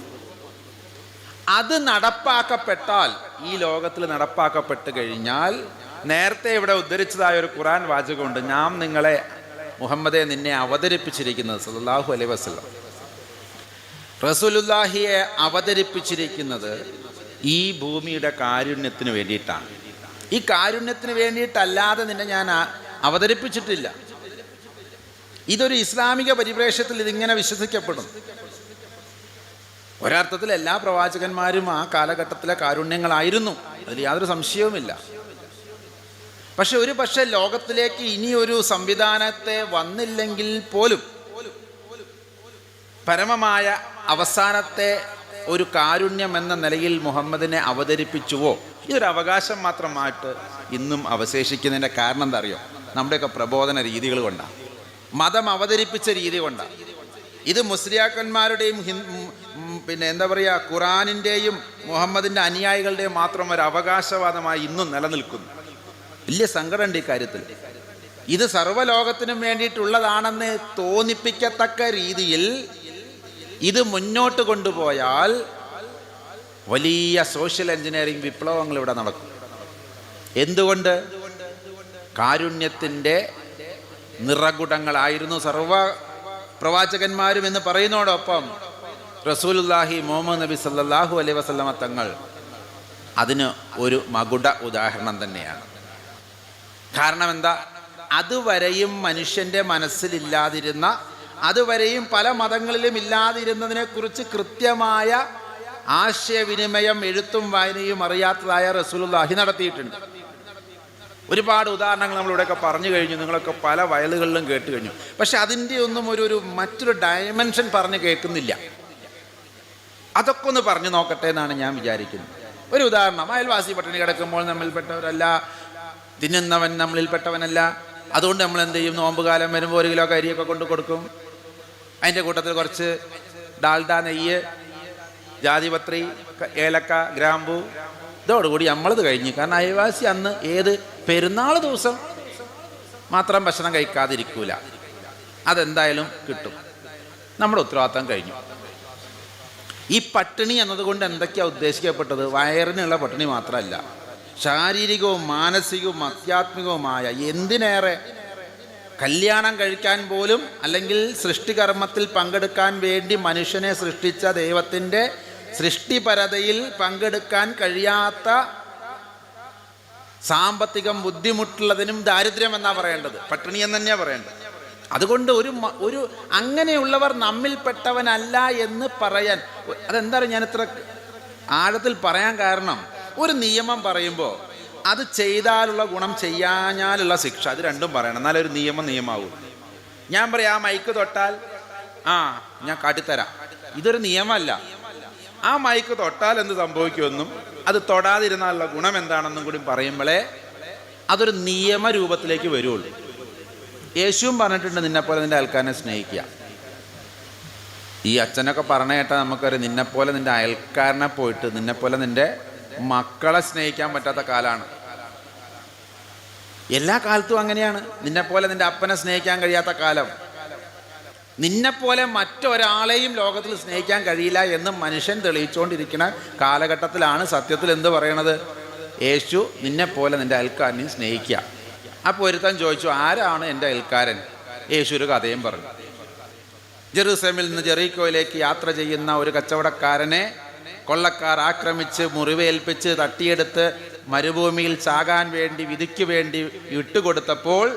അത് നടപ്പാക്കപ്പെട്ടാൽ, ഈ ലോകത്തിൽ നടപ്പാക്കപ്പെട്ട് കഴിഞ്ഞാൽ, നേരത്തെ ഇവിടെ ഉദ്ധരിച്ചതായ ഒരു ഖുർആൻ വാചകമുണ്ട്: ഞാൻ നിങ്ങളെ, മുഹമ്മദെ, നിന്നെ അവതരിപ്പിച്ചിരിക്കുന്നത്, സല്ലല്ലാഹു അലൈഹി വസല്ലം, റസൂലുള്ളാഹിയെ അവതരിപ്പിച്ചിരിക്കുന്നത് ഈ ഭൂമിയുടെ കാരുണ്യത്തിന് വേണ്ടിയിട്ടാണ്. ഈ കാരുണ്യത്തിന് വേണ്ടിയിട്ടല്ലാതെ നിന്നെ ഞാൻ അവതരിപ്പിച്ചിട്ടില്ല. ഇതൊരു ഇസ്ലാമിക പരിപ്രേക്ഷ്യത്തിൽ ഇതിങ്ങനെ വിശ്വസിക്കപ്പെടും. ഒരർത്ഥത്തിൽ എല്ലാ പ്രവാചകന്മാരും ആ കാലഘട്ടത്തിലെ കാരുണ്യങ്ങളായിരുന്നു, അതിൽ യാതൊരു സംശയവുമില്ല. പക്ഷെ ലോകത്തിലേക്ക് ഇനിയൊരു സംവിധാനത്തെ വന്നില്ലെങ്കിൽ പോലും പരമമായ അവസാനത്തെ ഒരു കാരുണ്യം എന്ന നിലയിൽ മുഹമ്മദിനെ അവതരിപ്പിച്ചുവോ? ഇതൊരു അവകാശം മാത്രമായിട്ട് ഇന്നും അവശേഷിക്കുന്നതിൻ്റെ കാരണം എന്താ അറിയോ? നമ്മുടെയൊക്കെ പ്രബോധന രീതികൾ കൊണ്ടാണ്, മതം അവതരിപ്പിച്ച രീതി കൊണ്ടാണ്. ഇത് മുസ്ലിയാക്കന്മാരുടെയും പിന്നെ എന്താ പറയുക, ഖുറാനിൻ്റെയും മുഹമ്മദിൻ്റെ അനുയായികളുടെയും മാത്രം ഒരു അവകാശവാദമായി ഇന്നും നിലനിൽക്കുന്നു. വലിയ സങ്കടമുണ്ട് ഈ കാര്യത്തിൽ. ഇത് സർവ്വലോകത്തിനും വേണ്ടിയിട്ടുള്ളതാണെന്ന് തോന്നിപ്പിക്കത്തക്ക രീതിയിൽ ഇത് മുന്നോട്ട് കൊണ്ടുപോയാൽ വലിയ സോഷ്യൽ എഞ്ചിനീയറിംഗ് വിപ്ലവങ്ങൾ ഇവിടെ നടക്കും. എന്തുകൊണ്ട്? കാരുണ്യത്തിൻ്റെ നിറകുടങ്ങളായിരുന്നു സർവ പ്രവാചകന്മാരും എന്ന് പറയുന്നതോടൊപ്പം റസൂലുള്ളാഹി മുഹമ്മദ് നബി സല്ലല്ലാഹു അലൈഹി വസല്ലമ തങ്ങൾ അതിന് ഒരു മകുട ഉദാഹരണം തന്നെയാണ്. കാരണം എന്താ? അതുവരെയും മനുഷ്യൻ്റെ മനസ്സിലില്ലാതിരുന്ന, അതുവരെയും പല മതങ്ങളിലും ഇല്ലാതിരുന്നതിനെക്കുറിച്ച് കൃത്യമായ ആശയവിനിമയം എഴുത്തും വായനയും അറിയാത്തതായ റസൂലുള്ളാഹി നടത്തിയിട്ടുണ്ട്. ഒരുപാട് ഉദാഹരണങ്ങൾ നമ്മളിവിടെയൊക്കെ പറഞ്ഞു കഴിഞ്ഞു, നിങ്ങളൊക്കെ പല വയലുകളിലും കേട്ട് കഴിഞ്ഞു. പക്ഷെ അതിൻ്റെ ഒന്നും ഒരു മറ്റൊരു ഡയമെൻഷൻ പറഞ്ഞ് കേൾക്കുന്നില്ല. അതൊക്കെ ഒന്ന് പറഞ്ഞു നോക്കട്ടെ എന്നാണ് ഞാൻ വിചാരിക്കുന്നത്. ഒരു ഉദാഹരണം, അയൽവാസി പട്ടിണി കിടക്കുമ്പോൾ നമ്മളിൽപ്പെട്ടവരല്ല, തിന്നുന്നവൻ നമ്മളിൽപ്പെട്ടവനല്ല. അതുകൊണ്ട് നമ്മൾ എന്ത് ചെയ്യും? നോമ്പുകാലം വരുമ്പോൾ 1 കിലോ കരിയൊക്കെ കൊണ്ട് കൊടുക്കും. അതിൻ്റെ കൂട്ടത്തിൽ കുറച്ച് ഡാൽഡ, നെയ്യ്, ജാതിപത്രി, ഏലക്ക, ഗ്രാമ്പു, ഇതോടുകൂടി നമ്മളത് കഴിഞ്ഞു. കാരണം അയൽവാസി അന്ന് ഏത് പെരുന്നാൾ ദിവസം മാത്രം ഭക്ഷണം കഴിക്കാതിരിക്കൂല, അതെന്തായാലും കിട്ടും. നമ്മുടെ ഉത്തരവാദിത്തം കഴിഞ്ഞു. ഈ പട്ടിണി എന്നതുകൊണ്ട് എന്തൊക്കെയാണ് ഉദ്ദേശിക്കപ്പെട്ടത്? വയറിനുള്ള പട്ടിണി മാത്രമല്ല, ശാരീരികവും മാനസികവും ആധ്യാത്മികവുമായ, എന്തിനേറെ കല്യാണം കഴിക്കാൻ പോലും അല്ലെങ്കിൽ സൃഷ്ടികർമ്മത്തിൽ പങ്കെടുക്കാൻ വേണ്ടി മനുഷ്യനെ സൃഷ്ടിച്ച ദൈവത്തിൻ്റെ സൃഷ്ടിപരതയിൽ പങ്കെടുക്കാൻ കഴിയാത്ത സാമ്പത്തികം ബുദ്ധിമുട്ടുള്ളതിനും ദാരിദ്ര്യം എന്നാ പറയേണ്ടത്, പട്ടിണി എന്ന് തന്നെയാണ് പറയേണ്ടത്. അതുകൊണ്ട് ഒരു അങ്ങനെയുള്ളവർ നമ്മിൽപ്പെട്ടവനല്ല എന്ന് പറയാൻ, അതെന്താണ് ഞാൻ ഇത്ര ആഴത്തിൽ പറയാൻ കാരണം, ഒരു നിയമം പറയുമ്പോൾ അത് ചെയ്താലുള്ള ഗുണം, ചെയ്യാഞ്ഞാലുള്ള ശിക്ഷ, അത് രണ്ടും പറയണം, എന്നാലും ഒരു നിയമമാവും. ഞാൻ പറയാം ആ മൈക്ക് തൊട്ടാൽ ഞാൻ കാട്ടിത്തരാം, ഇതൊരു നിയമമല്ല. ആ മൈക്ക് തൊട്ടാൽ എന്ത് സംഭവിക്കുമെന്നും അത് തൊടാതിരുന്നാലുള്ള ഗുണം എന്താണെന്നും കൂടി പറയുമ്പോഴേ അതൊരു നിയമരൂപത്തിലേക്ക് വരുള്ളൂ. യേശുവും പറഞ്ഞിട്ടുണ്ട്, നിന്നെപ്പോലെ നിൻ്റെ അയൽക്കാരനെ സ്നേഹിക്കുക. ഈ അച്ഛനൊക്കെ പറഞ്ഞു കേട്ടാൽ നമുക്കറിയാം, നിന്നെപ്പോലെ നിൻ്റെ അയൽക്കാരനെ പോയിട്ട് നിന്നെപ്പോലെ നിൻ്റെ മക്കളെ സ്നേഹിക്കാൻ പറ്റാത്ത കാലമാണ്. എല്ലാ കാലത്തും അങ്ങനെയാണ്. നിന്നെപ്പോലെ നിൻ്റെ അപ്പനെ സ്നേഹിക്കാൻ കഴിയാത്ത കാലം, നിന്നെപ്പോലെ മറ്റൊരാളെയും ലോകത്തിൽ സ്നേഹിക്കാൻ കഴിയില്ല എന്ന് മനുഷ്യൻ തെളിയിച്ചുകൊണ്ടിരിക്കുന്ന കാലഘട്ടത്തിലാണ് സത്യത്തിൽ എന്ത് പറയണത്? യേശു നിന്നെപ്പോലെ നിൻ്റെ അയൽക്കാരനെയും സ്നേഹിക്കുക. അപ്പോൾ ഒരുത്തൻ ചോദിച്ചു, ആരാണ് എൻ്റെ അയൽക്കാരൻ? യേശു ഒരു കഥയും പറഞ്ഞു. ജെറൂസലേമിൽ നിന്ന് ജെറീക്കോയിലേക്ക് യാത്ര ചെയ്യുന്ന ഒരു കച്ചവടക്കാരനെ കൊള്ളക്കാർ ആക്രമിച്ച് മുറിവേൽപ്പിച്ച് തട്ടിയെടുത്ത് മരുഭൂമിയിൽ ചാകാൻ വേണ്ടി, വിധിക്ക് വേണ്ടി വിട്ടുകൊടുത്തപ്പോൾ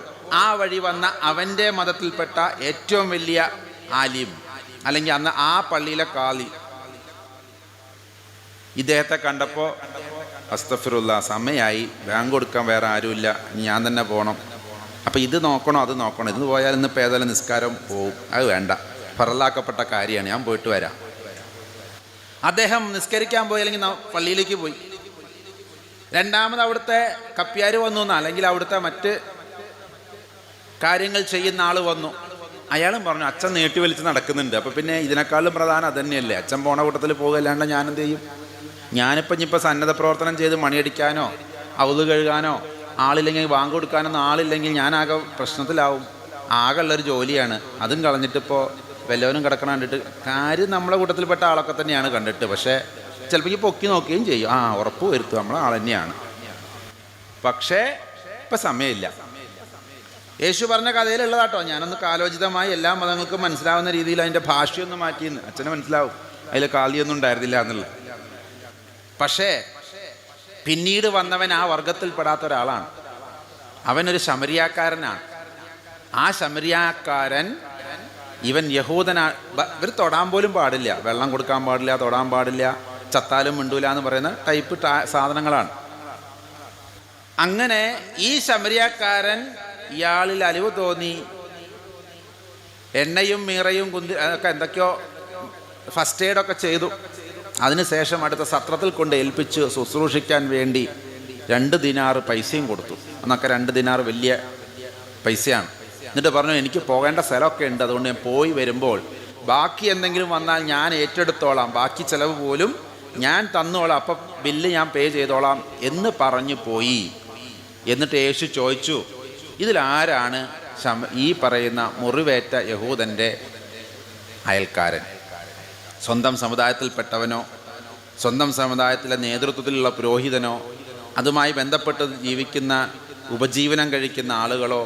ആ വഴി വന്ന അവൻ്റെ മതത്തിൽപ്പെട്ട ഏറ്റവും വലിയ ആലിം, അല്ലെങ്കിൽ അന്ന് ആ പള്ളിയിലെ കാളി, ഇദ്ദേഹത്തെ കണ്ടപ്പോൾ അസ്തഫിറുള്ള, സമയമായി, ബാങ്ക് കൊടുക്കാൻ വേറെ ആരുമില്ല, ഞാൻ തന്നെ പോകണം. അപ്പം ഇത് നോക്കണോ അത് നോക്കണോ? ഇന്ന് പോയാൽ ഇന്നിപ്പോൾ ഏതായാലും നിസ്കാരം പോവും, അത് വേണ്ട, ഫറലാക്കപ്പെട്ട കാര്യമാണ്, ഞാൻ പോയിട്ട് വരാം. അദ്ദേഹം നിസ്കരിക്കാൻ പോയി, അല്ലെങ്കിൽ പള്ളിയിലേക്ക് പോയി. രണ്ടാമത് അവിടുത്തെ കപ്പ്യാർ വന്നു എന്നോ അല്ലെങ്കിൽ അവിടുത്തെ മറ്റ് കാര്യങ്ങൾ ചെയ്യുന്ന ആൾ വന്നു. അയാളും പറഞ്ഞു, അച്ഛൻ നീട്ടി വലിച്ച് നടക്കുന്നുണ്ട്, അപ്പോൾ പിന്നെ ഇതിനേക്കാളും പ്രധാനം അത് തന്നെയല്ലേ, അച്ഛൻ പോണ കൂട്ടത്തിൽ പോകുകയല്ലാണ്ട് ഞാനെന്ത് ചെയ്യും? ഞാനിപ്പോൾ സന്നദ്ധ പ്രവർത്തനം ചെയ്ത് മണിയടിക്കാനോ ഔത് കഴുകാനോ ആളില്ലെങ്കിൽ ബാങ്ക് കൊടുക്കാനൊന്നും ആളില്ലെങ്കിൽ ഞാനാകെ പ്രശ്നത്തിലാവും. ആകെ ഉള്ളൊരു ജോലിയാണ്, അതും കളഞ്ഞിട്ടിപ്പോൾ വല്ലവനും കിടക്കണം കണ്ടിട്ട് കാര്യം നമ്മളെ കൂട്ടത്തിൽപ്പെട്ട ആളൊക്കെ തന്നെയാണ് കണ്ടിട്ട്. പക്ഷേ ചിലപ്പോൾ ഈ പൊക്കി നോക്കുകയും ചെയ്യും, ഉറപ്പ് വരുത്തും നമ്മളെ ആൾ തന്നെയാണ്. പക്ഷേ ഇപ്പം സമയമില്ല. യേശു പറഞ്ഞ കഥയിലുള്ളതാട്ടോ, ഞാനൊന്ന് കാലോചിതമായി എല്ലാ മതങ്ങൾക്കും മനസ്സിലാവുന്ന രീതിയിൽ അതിൻ്റെ ഭാഷയൊന്നും മാറ്റിയെന്ന്. അച്ഛന് മനസ്സിലാവും അതിൽ കാലിയൊന്നും ഉണ്ടായിരുന്നില്ല എന്നുള്ളത്. പക്ഷേ പിന്നീട് വന്നവൻ ആ വർഗത്തിൽപ്പെടാത്ത ഒരാളാണ്. അവനൊരു ശമരിയാക്കാരനാണ്. ആ ശമരിയാക്കാരൻ ഇവൻ യഹൂദനാണ്. ഇവർ തൊടാൻ പോലും പാടില്ല, വെള്ളം കൊടുക്കാൻ പാടില്ല, തൊടാൻ പാടില്ല, ചത്താലും മിണ്ടൂല എന്ന് പറയുന്ന ടൈപ്പ് സാധനങ്ങളാണ്. അങ്ങനെ ഈ ശമരിയാക്കാരൻ ഇയാളിൽ അലിവ് തോന്നി എണ്ണയും മീറയും ഒക്കെ എന്തൊക്കെയോ ഫസ്റ്റ് എയ്ഡൊക്കെ ചെയ്തു. അതിനുശേഷം അടുത്ത സത്രത്തിൽ കൊണ്ട് ഏൽപ്പിച്ച് ശുശ്രൂഷിക്കാൻ വേണ്ടി 2 ദിനാറ് പൈസയും കൊടുത്തു. അന്നൊക്കെ 2 ദിനാറ് വലിയ പൈസയാണ്. എന്നിട്ട് പറഞ്ഞു, എനിക്ക് പോകേണ്ട സ്ഥലമൊക്കെ ഉണ്ട്, അതുകൊണ്ട് ഞാൻ പോയി വരുമ്പോൾ ബാക്കി എന്തെങ്കിലും വന്നാൽ ഞാൻ ഏറ്റെടുത്തോളാം, ബാക്കി ചിലവ് പോലും ഞാൻ തന്നോളാം, അപ്പം ബില്ല് ഞാൻ പേ ചെയ്തോളാം എന്ന് പറഞ്ഞു പോയി. എന്നിട്ട് യേശു ചോദിച്ചു, ഇതിലാരാണ് ഈ പറയുന്ന മുറിവേറ്റ യഹൂദൻ്റെ അയൽക്കാരൻ? സ്വന്തം സമുദായത്തിൽപ്പെട്ടവനോ സ്വന്തം സമുദായത്തിലെ നേതൃത്വത്തിലുള്ള പുരോഹിതനോ അതുമായി ബന്ധപ്പെട്ട് ജീവിക്കുന്ന ഉപജീവനം കഴിക്കുന്ന ആളുകളോ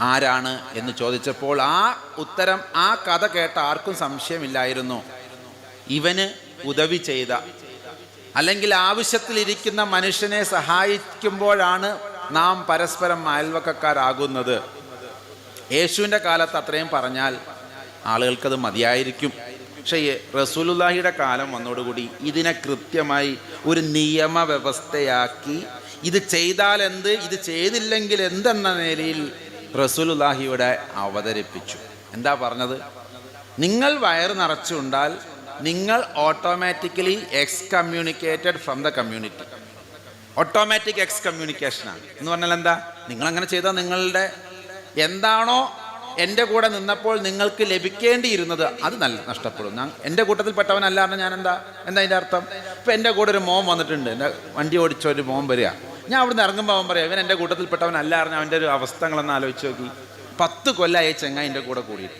ആരാണ് എന്ന് ചോദിച്ചപ്പോൾ ആ ഉത്തരം, ആ കഥ കേട്ട ആർക്കും സംശയമില്ലായിരുന്നു. ഇവന് ഉദവി ചെയ്ത അല്ലെങ്കിൽ ആവശ്യത്തിലിരിക്കുന്ന മനുഷ്യനെ സഹായിക്കുമ്പോഴാണ് നാം പരസ്പരം അയൽവക്കക്കാരാകുന്നത്. യേശുവിൻ്റെ കാലത്ത് അത്രയും പറഞ്ഞാൽ ആളുകൾക്കത് മതിയായിരിക്കും. പക്ഷേ റസൂലുള്ളാഹിയുടെ കാലം വന്നതോടുകൂടി ഇതിനെ കൃത്യമായി ഒരു നിയമവ്യവസ്ഥയാക്കി, ഇത് ചെയ്താൽ എന്ത്, ഇത് ചെയ്തില്ലെങ്കിൽ എന്തെന്ന നിലയിൽ റസൂലുള്ളാഹിയുടെ അവതരിപ്പിച്ചു. എന്താ പറഞ്ഞത്? നിങ്ങൾ വയറ് നിറച്ചുണ്ടാൽ നിങ്ങൾ automatically excommunicated from the community. Automatic എക്സ്കമ്മ്യൂണിക്കേഷനാണ് എന്ന് പറഞ്ഞാൽ എന്താ? നിങ്ങളങ്ങനെ ചെയ്താൽ നിങ്ങളുടെ എന്താണോ എൻ്റെ കൂടെ നിന്നപ്പോൾ നിങ്ങൾക്ക് ലഭിക്കേണ്ടിയിരുന്നത് അത് നഷ്ടപ്പെടും. ഞാൻ എൻ്റെ കൂട്ടത്തിൽപ്പെട്ടവനല്ല എന്ന് ഞാൻ എന്താ അതിൻ്റെ അർത്ഥം? ഇപ്പം എൻ്റെ കൂടെ ഒരു മോൻ വന്നിട്ടുണ്ട്, എൻ്റെ വണ്ടി ഓടിച്ച ഒരു മോൻ വരിക, ഞാൻ അവിടുന്ന് ഇറങ്ങുമ്പോൾ അവൻ പറയാം ഇവൻ എൻ്റെ കൂട്ടത്തിൽപ്പെട്ടവനല്ല എന്ന്. അവൻ്റെ ഒരു അവസ്ഥകളൊന്ന് ആലോചിച്ച് നോക്കി. 10 കൊല്ലമായി ചെങ്ങ എൻ്റെ കൂടെ കൂടിയിട്ട്.